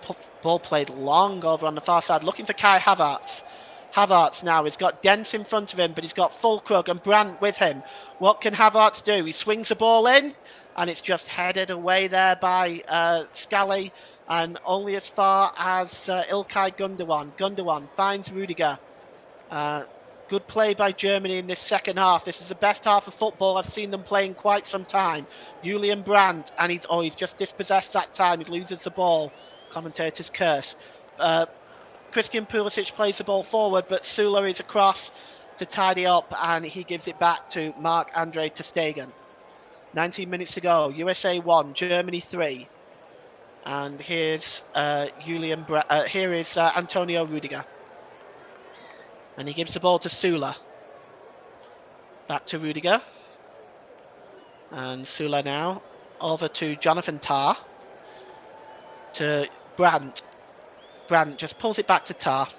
played long over on the far side, looking for Kai Havertz. Havertz now has got Dents in front of him, but he's got Füllkrug and Brandt with him. What can Havertz do? He swings the ball in, and it's just headed away there by Scally. And only as far as Ilkay Gundogan. Gundogan finds Rudiger. Good play by Germany in this second half. This is the best half of football I've seen them play in quite some time. Julian Brandt, and he's just dispossessed that time. He loses the ball. Commentator's curse. Christian Pulisic plays the ball forward, but Sula is across to tidy up, and he gives it back to Marc-Andre ter Stegen. 19 minutes to go. USA 1, Germany 3. And here's here is Antonio Rudiger. And he gives the ball to Sula. Back to Rudiger. And Sula now over to Jonathan Tah. To Brandt. Brandt just pulls it back to Tah.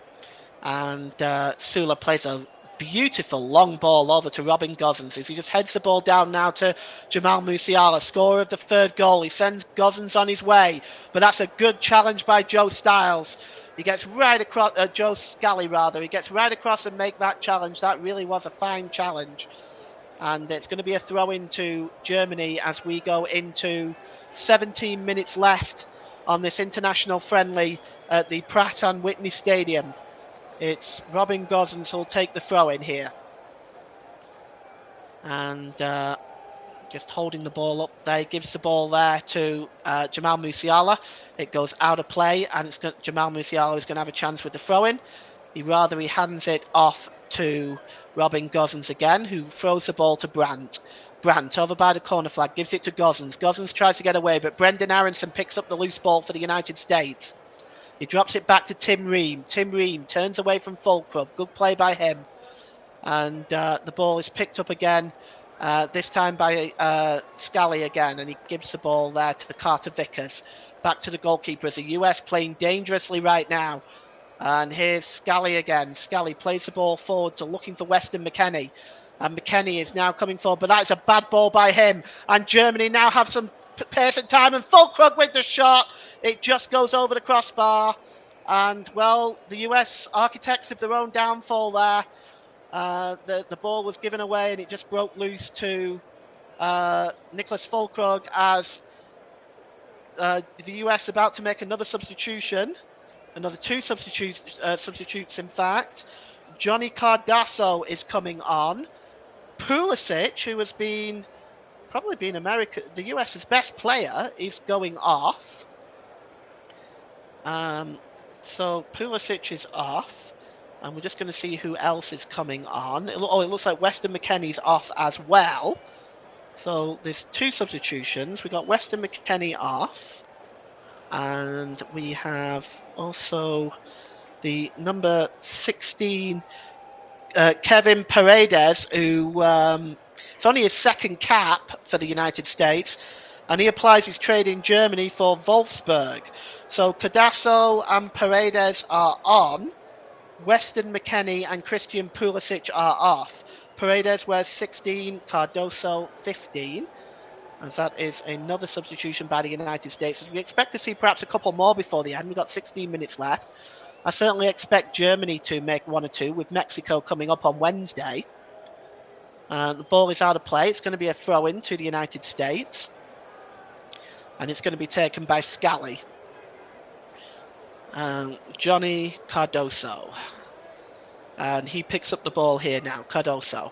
And Sula plays a beautiful long ball over to Robin Gosens. He just heads the ball down now to Jamal Musiala, scorer of the third goal. He sends Gosens on his way, but that's a good challenge by Joe Styles. He gets right across, Joe Scally rather. He gets right across and make that challenge. That really was a fine challenge. And it's going to be a throw into Germany as we go into 17 minutes left on this international friendly at the Pratt and Whitney Stadium. It's Robin Gosens who'll take the throw in here. And just holding the ball up there, gives the ball there to Jamal Musiala. It goes out of play, and Jamal Musiala is going to have a chance with the throw in. He hands it off to Robin Gosens again, who throws the ball to Brandt. Brandt over by the corner flag, gives it to Gosens. Gosens tries to get away, but Brendan Aronson picks up the loose ball for the United States. He drops it back to Tim Ream. Tim Ream turns away from Fulcrum. Good play by him. And the ball is picked up again, this time by Scally again. And he gives the ball there to Carter Vickers. Back to the goalkeeper as the US playing dangerously right now. And here's Scally again. Scally plays the ball forward to looking for Weston McKennie. And McKennie is now coming forward, but that is a bad ball by him. And Germany now have some pace and time, and Fulkrug with the shot. It just goes over the crossbar. And, well, the US architects of their own downfall there. The ball was given away, and it just broke loose to Nicholas Fulkrug as the US about to make another substitution. Another two substitutes, in fact. Johnny Cardasso is coming on. Pulisic, who has probably been the US's best player, is going off. So Pulisic is off. And we're just going to see who else is coming on. It looks like Weston McKennie's off as well. So there's two substitutions. We got Weston McKennie off. And we have also the number 16, Kevin Paredes, who it's only his second cap for the United States, and he applies his trade in Germany for Wolfsburg. So Cardasso and Paredes are on. Weston McKennie and Christian Pulisic are off. Paredes wears 16, Cardoso 15. As that is another substitution by the United States. We expect to see perhaps a couple more before the end. We've got 16 minutes left. I certainly expect Germany to make one or two, with Mexico coming up on Wednesday. The ball is out of play. It's going to be a throw-in to the United States. And it's going to be taken by Scally. Johnny Cardoso. And he picks up the ball here now, Cardoso.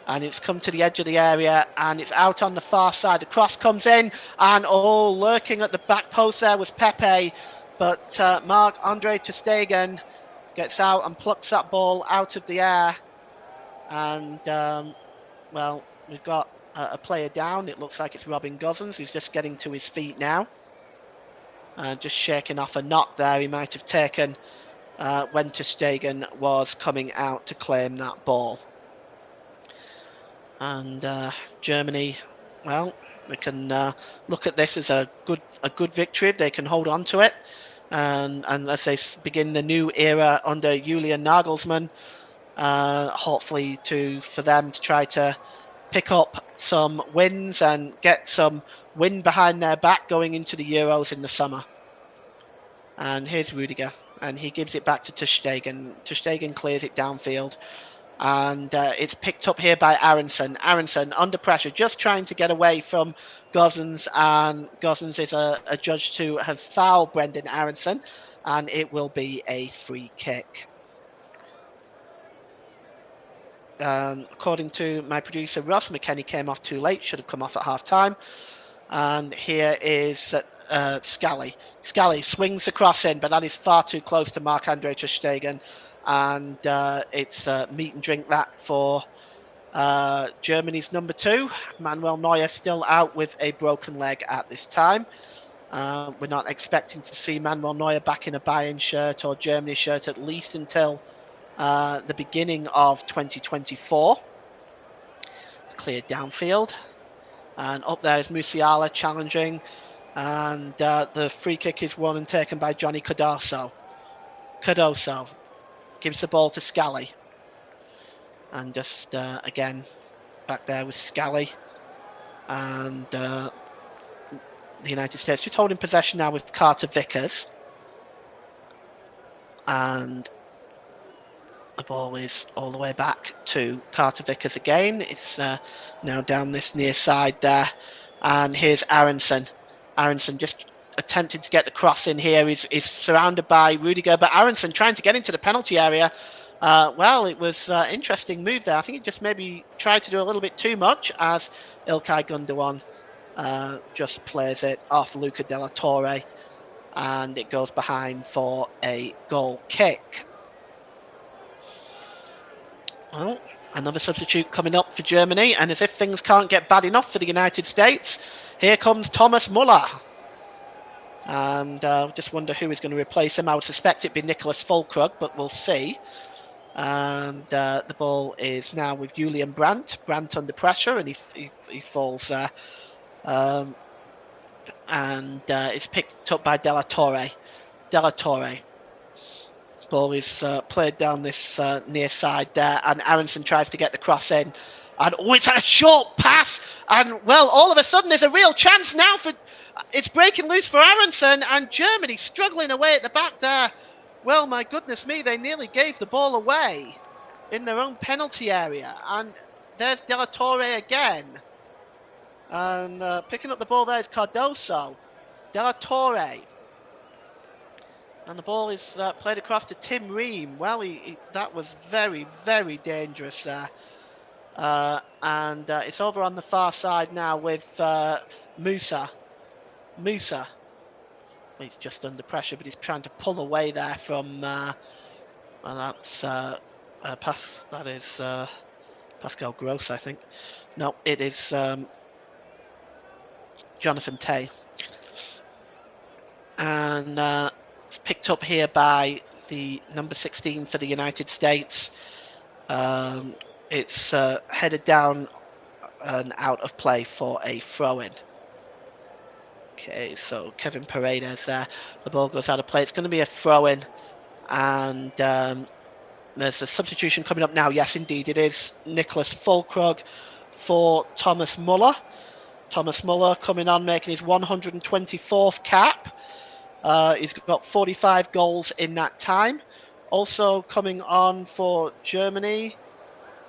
And it's come to the edge of the area, and it's out on the far side. The cross comes in, and lurking at the back post there was Pepe. But Marc-Andre ter Stegen gets out and plucks that ball out of the air. And, well, we've got a player down. It looks like it's Robin Gosens, who's just getting to his feet now. Just shaking off a knock there he might have taken when ter Stegen was coming out to claim that ball. And Germany, well, they can look at this as a good victory. They can hold on to it, and as they begin the new era under Julian Nagelsmann, hopefully for them to try to pick up some wins and get some wind behind their back going into the Euros in the summer. And here's Rudiger, and he gives it back to ter Stegen. Ter Stegen clears it downfield. And it's picked up here by Aronson. Aronson under pressure, just trying to get away from Gosens. And Gosens is adjudged to have fouled Brendan Aronson. And it will be a free kick. According to my producer, Ross, McKennie came off too late. Should have come off at half-time. And here is Scally. Scally swings across in, but that is far too close to Marc-Andre ter Stegen. And it's meat and drink that for Germany's number 2. Manuel Neuer still out with a broken leg at this time. We're not expecting to see Manuel Neuer back in a Bayern shirt or Germany shirt, at least until the beginning of 2024. It's cleared downfield. And up there is Musiala challenging. And the free kick is won and taken by Johnny Cardoso. Cardoso gives the ball to Scally. And just, again, back there with Scally. And the United States just holding possession now with Carter Vickers. And the ball is all the way back to Carter Vickers again. It's now down this near side there. And here's Aronson. Aronson just attempting to get the cross in here. Is surrounded by Rudiger, but Aronson trying to get into the penalty area. Well, it was an interesting move there. I think he just maybe tried to do a little bit too much as Ilkay Gundogan just plays it off Luca de la Torre, and it goes behind for a goal kick. Well, another substitute coming up for Germany, and as if things can't get bad enough for the United States, here comes Thomas Muller. And just wonder who is going to replace him. I would suspect it'd be Nicholas Füllkrug, but we'll see. And the ball is now with Julian Brandt. Brandt under pressure, and he falls there. And it's picked up by De La Torre. De La Torre. Ball is played down this near side there, and Aronson tries to get the cross in. And it's a short pass, and well, all of a sudden there's a real chance now for it's breaking loose for Aronson, and Germany struggling away at the back there. Well, my goodness me, they nearly gave the ball away in their own penalty area, and there's De La Torre again. And picking up the ball there is Cardoso. De La Torre. And the ball is played across to Tim Ream. Well, that was very, very dangerous there. And it's over on the far side now with Musa. Musa. He's just under pressure, but he's trying to pull away there from... well, that's pass. That is Pascal Gross, I think. No, it is Jonathan Tay. And... it's picked up here by the number 16 for the United States. It's headed down and out of play for a throw-in. Okay, so Kevin Paredes there. The ball goes out of play. It's going to be a throw-in. And there's a substitution coming up now. Yes, indeed, it is Nicholas Füllkrug for Thomas Muller. Thomas Muller coming on, making his 124th cap. He's got 45 goals in that time. Also coming on for Germany.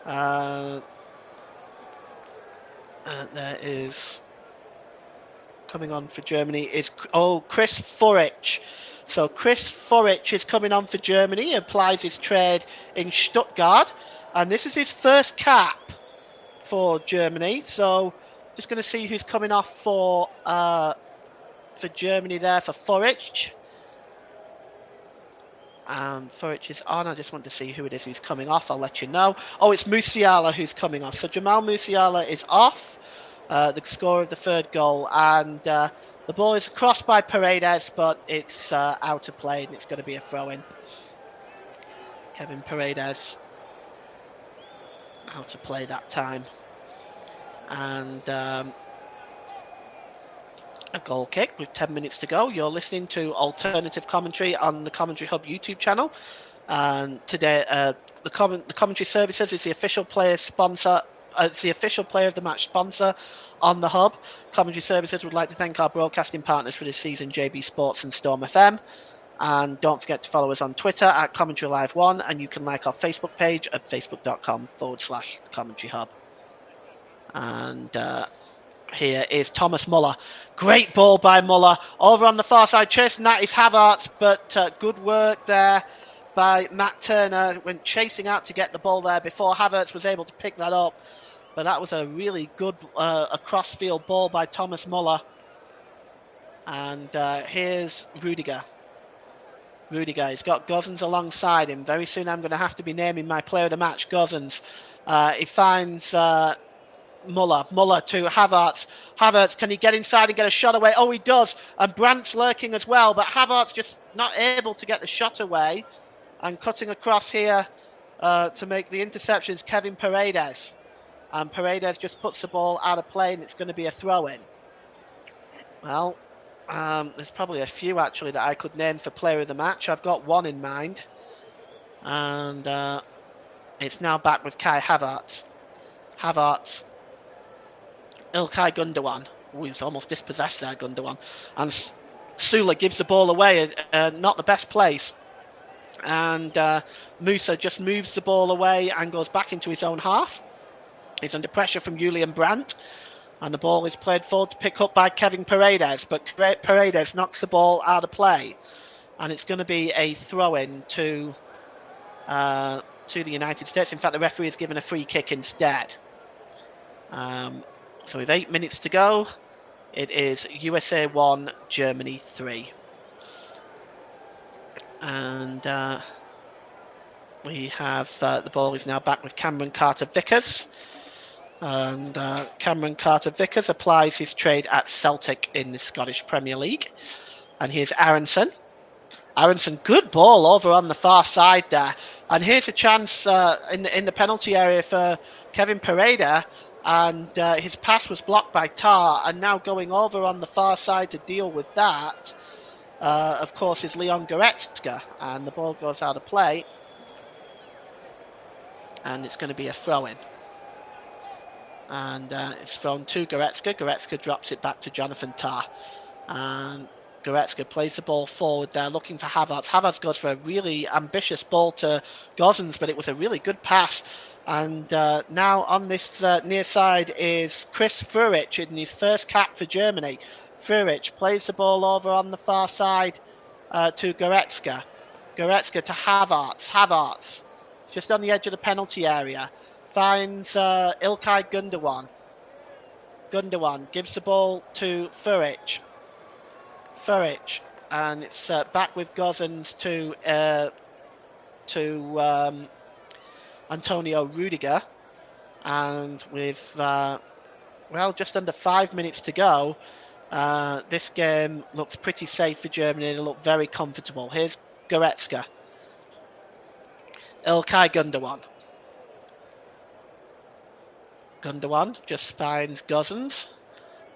There is coming on for Germany is Chris Führich. So Chris Führich is coming on for Germany. He applies his trade in Stuttgart, and this is his first cap for Germany. So just going to see who's coming off for Germany there for Führich. And Führich is on. I just want to see who it is who's coming off. I'll let you know. Oh, it's Musiala who's coming off. So Jamal Musiala is off, the scorer of the third goal. And the ball is crossed by Paredes, but it's out of play, and it's going to be a throw-in. Kevin Paredes out of play that time. And... a goal kick with 10 minutes to go. You're listening to alternative commentary on the Commentary Hub YouTube channel. And today, the Commentary Services is the official player sponsor. It's the official player of the match sponsor on the Hub. Commentary Services would like to thank our broadcasting partners for this season, JB Sports and Storm FM. And don't forget to follow us on Twitter at Commentary Live 1, and you can like our Facebook page at facebook.com/Commentary Hub. And here is Thomas Muller. Great ball by Muller. Over on the far side, chasing that is Havertz, but good work there by Matt Turner. Went chasing out to get the ball there before Havertz was able to pick that up. But that was a really good cross-field ball by Thomas Muller. And here's Rudiger. Rudiger, he's got Gosens alongside him. Very soon I'm going to have to be naming my player of the match, Gosens. He finds... Muller to Havertz. Havertz, can he get inside and get a shot away? Oh, he does. And Brandt's lurking as well, but Havertz just not able to get the shot away. And cutting across here to make the interceptions, Kevin Paredes. And Paredes just puts the ball out of play, and it's going to be a throw-in. Well, there's probably a few actually that I could name for player of the match. I've got one in mind, and it's now back with Kai Havertz. Havertz, Ilkay Gundogan, who's almost dispossessed there, Gundogan, and Sula gives the ball away, not the best place, and Musa just moves the ball away and goes back into his own half. He's under pressure from Julian Brandt. And the ball is played forward to pick up by Kevin Paredes, but Paredes knocks the ball out of play, and it's going to be a throw-in to the United States. In fact, the referee has given a free kick instead. So with 8 minutes to go, it is USA 1, Germany 3. And we have the ball is now back with Cameron Carter-Vickers. And Cameron Carter-Vickers applies his trade at Celtic in the Scottish Premier League. And here's Aronson. Aronson, good ball over on the far side there. And here's a chance in the penalty area for Kevin Paredes. And his pass was blocked by Tar. And now going over on the far side to deal with that, of course, is Leon Goretzka. And the ball goes out of play. And it's going to be a throw-in. And it's thrown to Goretzka. Goretzka drops it back to Jonathan Tah. And Goretzka plays the ball forward there, looking for Havertz. Havertz goes for a really ambitious ball to Gosens, but it was a really good pass. And now on this near side is Chris Führich in his first cap for Germany. Führich plays the ball over on the far side to Goretzka. Goretzka to Havertz. Havertz just on the edge of the penalty area. Finds Ilkay Gundogan. Gundogan gives the ball to Führich. Führich, and it's back with Gosens to Antonio Rudiger, and with just under 5 minutes to go, this game looks pretty safe for Germany. They look very comfortable. Here's Goretzka. Ilkay Gundogan. Gundogan just finds Gosens.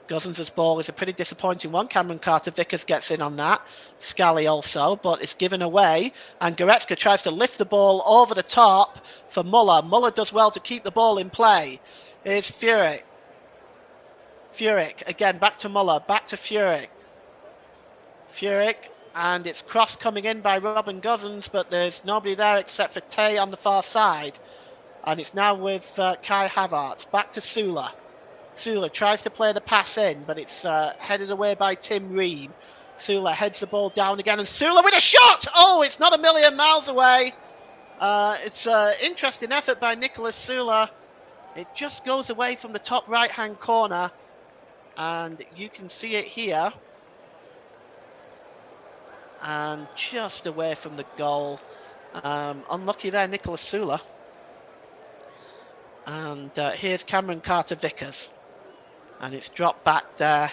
Gosens' ball is a pretty disappointing one. Cameron Carter-Vickers gets in on that. Scally also, but it's given away. And Goretzka tries to lift the ball over the top for Muller. Muller does well to keep the ball in play. Here's Führich. Führich, again, back to Muller, back to Führich. Führich, and it's cross coming in by Robin Gosens, but there's nobody there except for Tay on the far side. And it's now with Kai Havertz. Back to Sula. Sula tries to play the pass in, but it's headed away by Tim Ream. Sula heads the ball down again, and Sula with a shot! Oh, it's not a million miles away. It's an interesting effort by Nicolas Sula. It just goes away from the top right-hand corner, and you can see it here. And just away from the goal. Unlucky there, Nicolas Sula. And here's Cameron Carter-Vickers. And it's dropped back there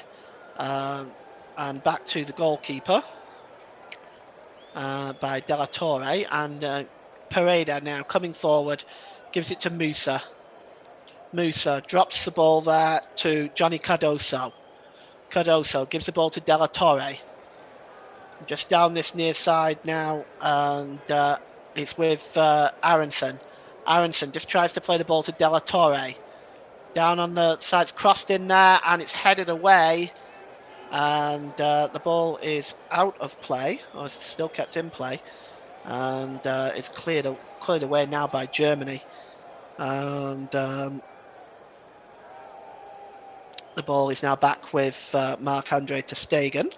and back to the goalkeeper by De La Torre. And Paredes now coming forward, gives it to Musa. Musa drops the ball there to Johnny Cardoso. Cardoso gives the ball to De La Torre. Just down this near side now, and it's with Aronson. Aronson just tries to play the ball to De La Torre. Down on the sides, crossed in there, and it's headed away. And the ball is out of play, or it's still kept in play. And it's cleared away now by Germany. And the ball is now back with Marc-Andre ter Stegen.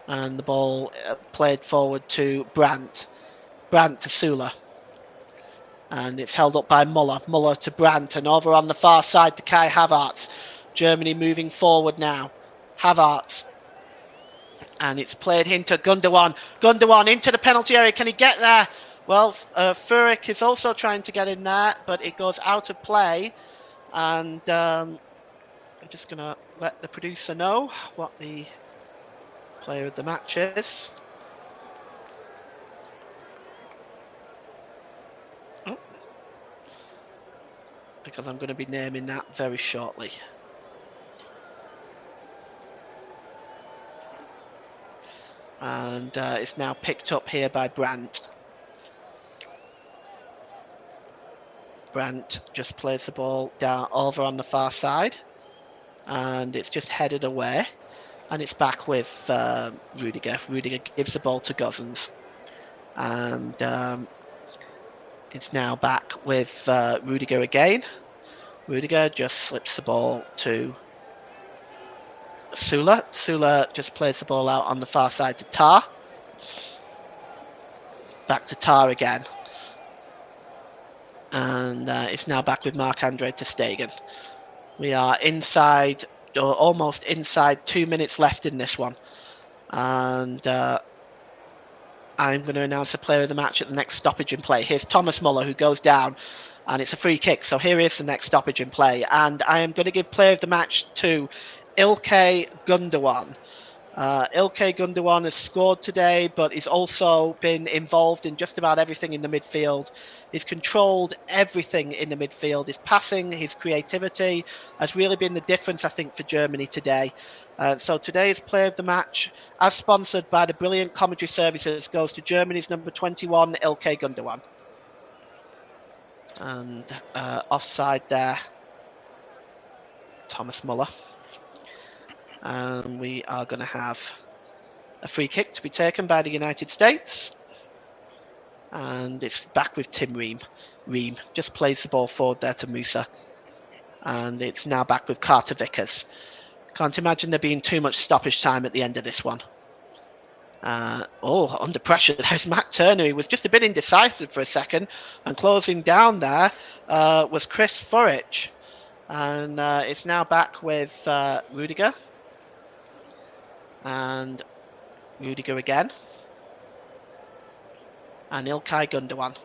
And the ball played forward to Brandt. Brandt to Sula. And it's held up by Muller. Muller to Brandt, and over on the far side to Kai Havertz. Germany moving forward now. Havertz. And it's played into Gundogan. Gundogan into the penalty area. Can he get there? Well, Führich is also trying to get in there, but it goes out of play. And I'm just going to let the producer know what the player of the match is. because I'm going to be naming that very shortly. And it's now picked up here by Brandt. Brandt just plays the ball down over on the far side, and it's just headed away, and it's back with Rudiger. Rudiger gives the ball to Gosens, and it's now back with Rudiger again. Rudiger just slips the ball to Sula. Sula just plays the ball out on the far side to Tar. Back to Tar again. And it's now back with Marc-Andre ter Stegen. We are inside, or almost inside, 2 minutes left in this one. And I'm going to announce the player of the match at the next stoppage in play. Here's Thomas Muller, who goes down, and it's a free kick. So here is the next stoppage in play. And I am going to give player of the match to Ilkay Gundogan. Ilkay Gundogan has scored today, but he's also been involved in just about everything in the midfield. He's controlled everything in the midfield. His passing, his creativity has really been the difference, I think, for Germany today. So today's player of the match, as sponsored by the brilliant commentary services, goes to Germany's number 21, Ilkay Gundogan. And offside there, Thomas Muller. And we are going to have a free kick to be taken by the United States. And it's back with Tim Ream. Ream just plays the ball forward there to Musa. And it's now back with Carter Vickers. Can't imagine there being too much stoppage time at the end of this one. Under pressure, there's Matt Turner. He was just a bit indecisive for a second. And closing down there was Chris Furich. And it's now back with Rudiger. And Rudiger again. And Ilkay Gundogan.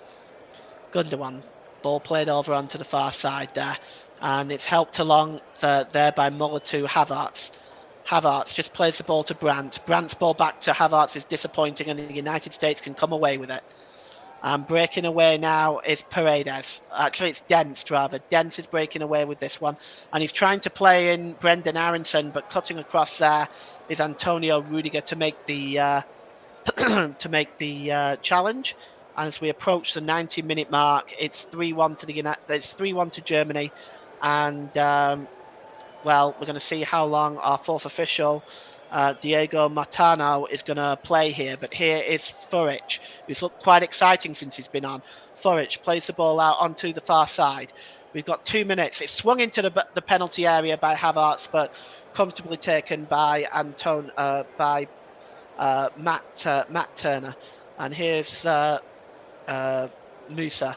Gundogan, ball played over onto the far side there. And it's helped along there by Muller to Havertz. Havertz just plays the ball to Brandt. Brandt's ball back to Havertz is disappointing, and the United States can come away with it. And breaking away now is Paredes. Actually, it's Dent, rather. Dent is breaking away with this one. And he's trying to play in Brendan Aronson, but cutting across there is Antonio Rudiger to make the challenge. And as we approach the 90-minute mark, it's 3-1 to it's 3-1 to Germany. And well, we're going to see how long our fourth official, Diego Martano, is going to play here. But here is Furich, who's looked quite exciting since he's been on. Furich plays the ball out onto the far side. We've got 2 minutes. It's swung into the penalty area by Havertz, but comfortably taken by Matt Turner. And here's Musa.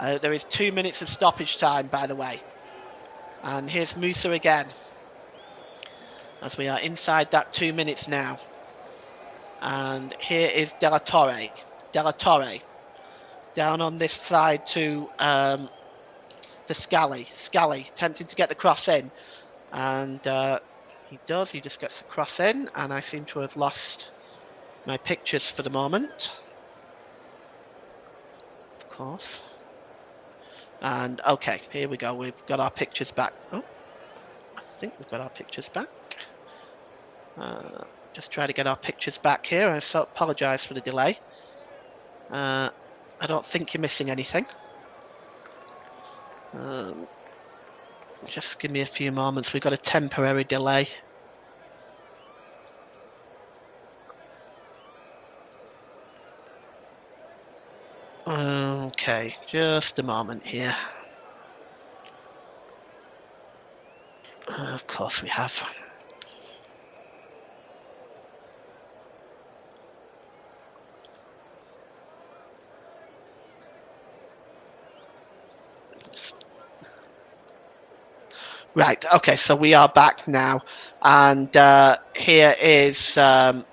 There is 2 minutes of stoppage time, by the way. And here's Musa again, as we are inside that 2 minutes now. And here is De La Torre. De La Torre down on this side to Scally. Scally attempting to get the cross in. And he does. He just gets the cross in. And I seem to have lost my pictures for the moment. Of course. And okay, here we go. We've got our pictures back. Oh, I think we've got our pictures back. Just try to get our pictures back here. I so apologise for the delay. I don't think you're missing anything. Just give me a few moments. We've got a temporary delay. Okay, just a moment here. Of course we have. Right, okay, so we are back now. And here is the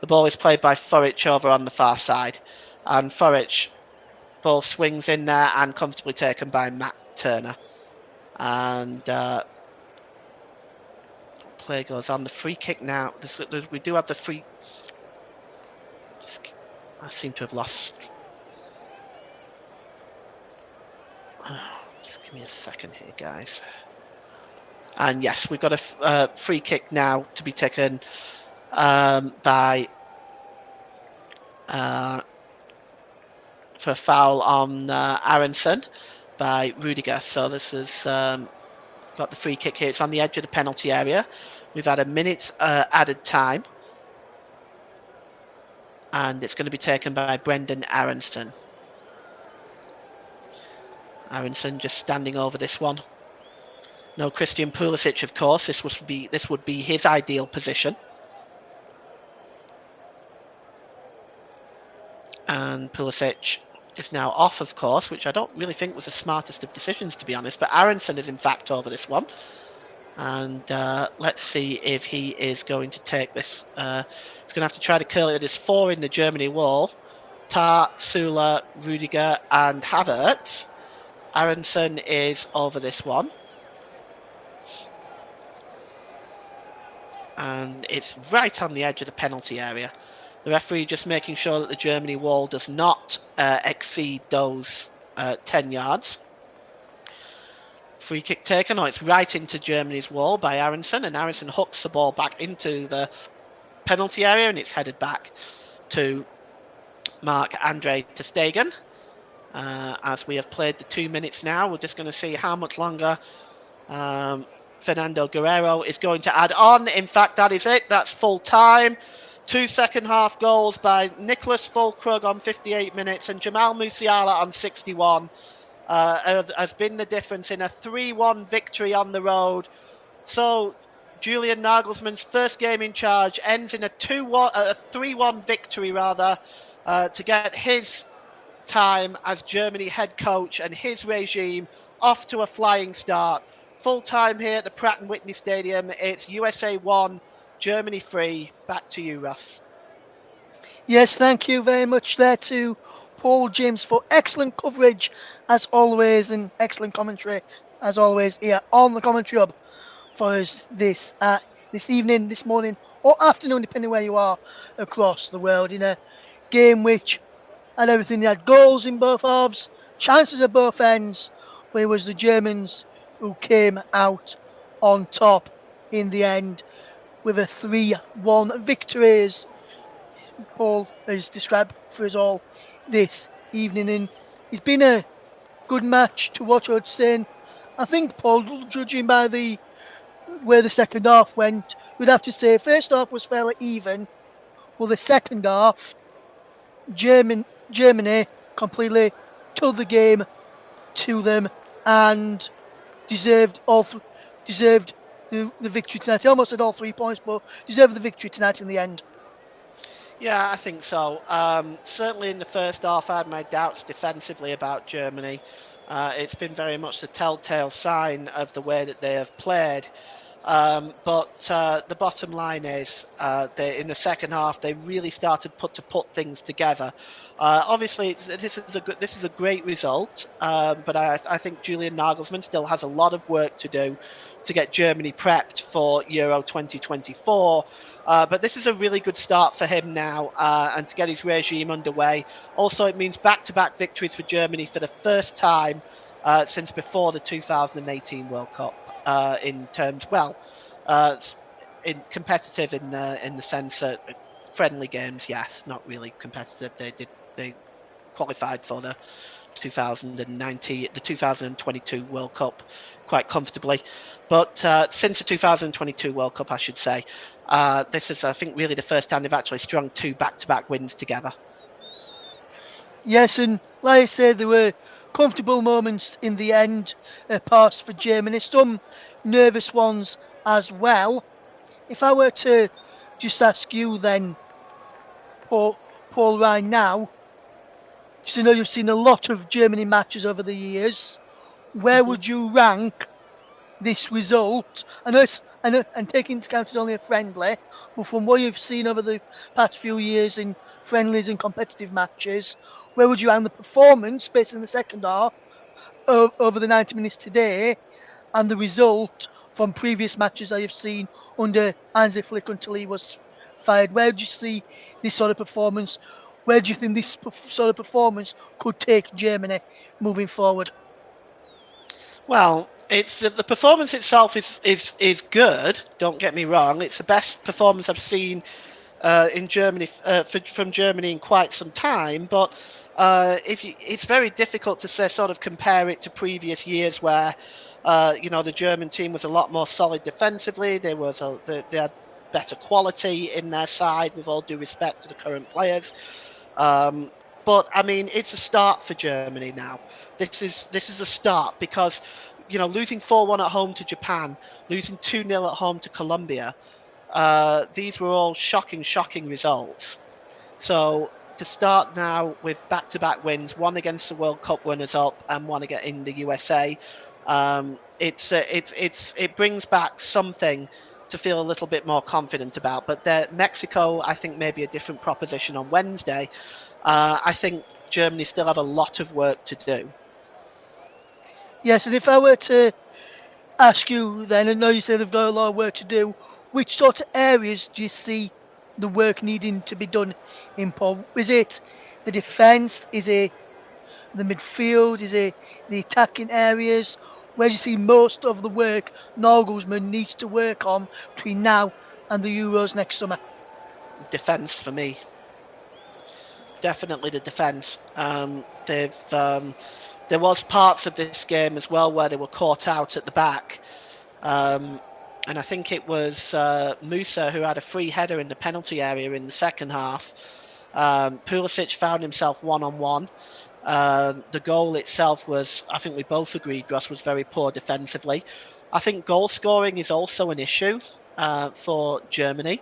ball is played by Furich over on the far side. And Furich, ball swings in there and comfortably taken by Matt Turner. And play goes on. The free kick now. We do have the free. I seem to have lost. Just give me a second here, guys. And yes, we've got a free kick now to be taken by for a foul on Aronson by Rudiger. So this has got the free kick here. It's on the edge of the penalty area. We've had a minute's added time. And it's going to be taken by Brendan Aronson. Aronson just standing over this one. No Christian Pulisic, of course. This would be his ideal position. And Pulisic is now off, of course, which I don't really think was the smartest of decisions, to be honest. But Aronson is in fact over this one. And let's see if he is going to take this. He's going to have to try to curl it. There's 4 in the Germany wall. Tah, Süle, Rudiger and Havertz. Aronson is over this one. And it's right on the edge of the penalty area. The referee just making sure that the Germany wall does not exceed those 10 yards. Free kick taken. Oh, it's right into Germany's wall by Aronson. And Aronson hooks the ball back into the penalty area. And it's headed back to Marc-Andre ter Stegen. As we have played the 2 minutes now, we're just going to see how much longer Fernando Guerrero is going to add on. In fact, that is it. That's full time. 2 second half goals by Nicholas Füllkrug on 58 minutes and Jamal Musiala on 61 has been the difference in a 3-1 victory on the road. So Julian Nagelsmann's first game in charge ends in a 3-1 victory rather to get his time as Germany head coach and his regime off to a flying start. Full time here at the Pratt & Whitney Stadium. It's USA 1, Germany 3. Back to you, Russ. Yes, thank you very much there to Paul James for excellent coverage as always and excellent commentary as always here on the Commentary Hub for us this evening, this morning or afternoon, depending where you are across the world, in a game which had everything. They had goals in both halves, chances at both ends, but it was the Germans who came out on top in the end with a 3-1 victory, as Paul has described for us all this evening. And it's been a good match to watch, I would say. I think, Paul, judging by where the second half went, you'd have to say first half was fairly even. Well, the second half, Germany completely took the game to them and deserved the victory tonight. I almost said all 3 points, but deserved the victory tonight in the end. Yeah, I think so. Certainly in the first half, I had my doubts defensively about Germany. It's been very much the telltale sign of the way that they have played. But the bottom line is, in the second half, they really started to put things together. Obviously, this is a great result, but I think Julian Nagelsmann still has a lot of work to do to get Germany prepped for Euro 2024. But this is a really good start for him now, and to get his regime underway. Also, it means back-to-back victories for Germany for the first time since before the 2018 World Cup. In terms, in competitive in the sense that friendly games, yes, not really competitive. They qualified for the 2022 World Cup quite comfortably, but since the 2022 World Cup, I should say, this is, I think, really the first time they've actually strung 2 back-to-back wins together. Yes, and like I said, there were comfortable moments in the end passed for Germany, some nervous ones as well. If I were to just ask you then, Paul right now, just to know you've seen a lot of Germany matches over the years, where would you rank this result? I know and taking into account it's only a friendly, but from what you've seen over the past few years in friendlies and competitive matches, where would you rank the performance based in the second half over the 90 minutes today and the result from previous matches I have seen under Hansi Flick until he was fired? Where do you see this sort of performance? Where do you think this sort of performance could take Germany moving forward? Well, it's the performance itself is good. Don't get me wrong; it's the best performance I've seen in Germany from Germany in quite some time. But it's very difficult to say, sort of compare it to previous years where the German team was a lot more solid defensively. They had better quality in their side, with all due respect to the current players. Um, but I mean, it's a start for Germany now. This is a start because losing 4-1 at home to Japan, losing 2-0 at home to Colombia. These were all shocking results. So to start now with back-to-back wins, one against the World Cup runners-up and one again in the USA, it brings back something to feel a little bit more confident about. But Mexico, I think, may be a different proposition on Wednesday. I think Germany still have a lot of work to do. Yes, and if I were to ask you then, I know you say they've got a lot of work to do, which sort of areas do you see the work needing to be done in, Paul? Is it the defence? Is it the midfield? Is it the attacking areas? Where do you see most of the work Nagelsmann needs to work on between now and the Euros next summer? Defense for me, definitely the defense. There was parts of this game as well where they were caught out at the back. And I think it was Musa who had a free header in the penalty area in the second half. Pulisic found himself one-on-one. The goal itself was, I think we both agreed, Ross, was very poor defensively. I think goal scoring is also an issue for Germany.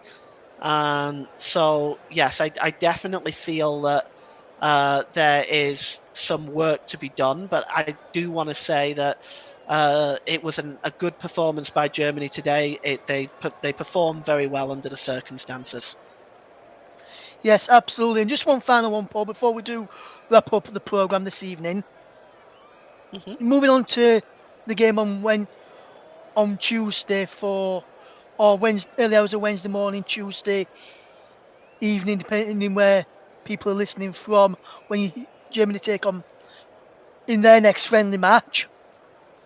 So, yes, I definitely feel that there is some work to be done, but I do want to say that it was a good performance by Germany today. They performed very well under the circumstances. Yes, absolutely. And just one final one, Paul, before we do wrap up the programme this evening. Hmm. Moving on to the game on Tuesday or Wednesday, early hours of Wednesday morning, Tuesday evening, depending on where people are listening from, when Germany take on in their next friendly match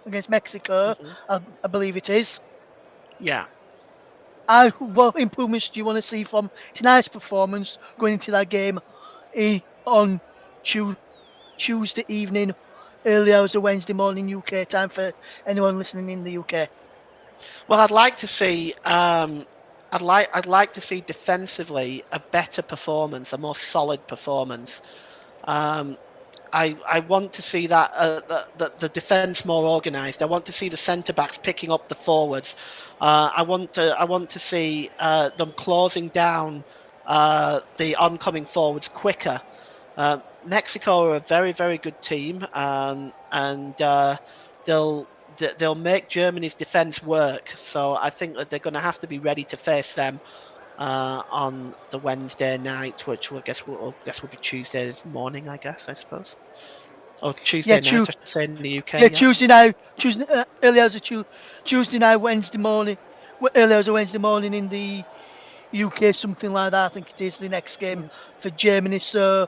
against Mexico, Hmm. I believe it is. Yeah. What improvements do you want to see from tonight's performance going into that game on Tuesday evening, early hours of Wednesday morning UK time for anyone listening in the UK? Well, I'd like to see. I'd like to see defensively a better performance, a more solid performance. Um, I want to see that the defence more organised. I want to see the centre backs picking up the forwards. I want to see them closing down the oncoming forwards quicker. Mexico are a very good team, and they'll they'll make Germany's defence work. So I think that they're going to have to be ready to face them on the Wednesday night, which will be Tuesday morning, I suppose. Or Yeah, Tuesday night, I should say, in the UK, yeah, yeah. Tuesday early hours of Tuesday night, Wednesday morning, early hours of Wednesday morning in the UK, something like that. I think it is the next game Mm. for Germany. So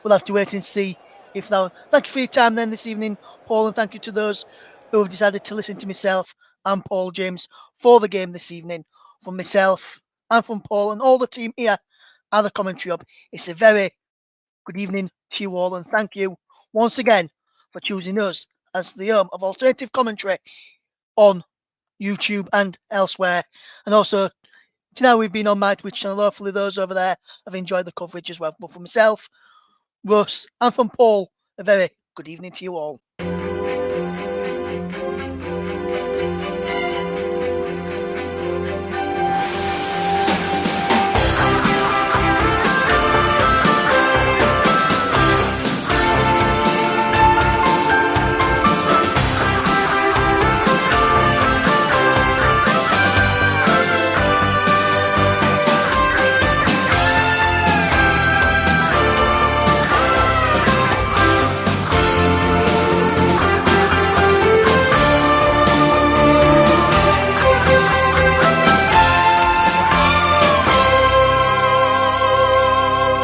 we'll have to wait and see if that one. Thank you for your time then this evening, Paul, and thank you to those who have decided to listen to myself and Paul James for the game this evening. From myself and from Paul and all the team here at the Commentary Hub, it's a very good evening to you all, and thank you once again for choosing us as the home of alternative commentary on YouTube and elsewhere. And also, tonight we've been on my Twitch channel. Hopefully, those over there have enjoyed the coverage as well. But for myself, Russ, and from Paul, a very good evening to you all.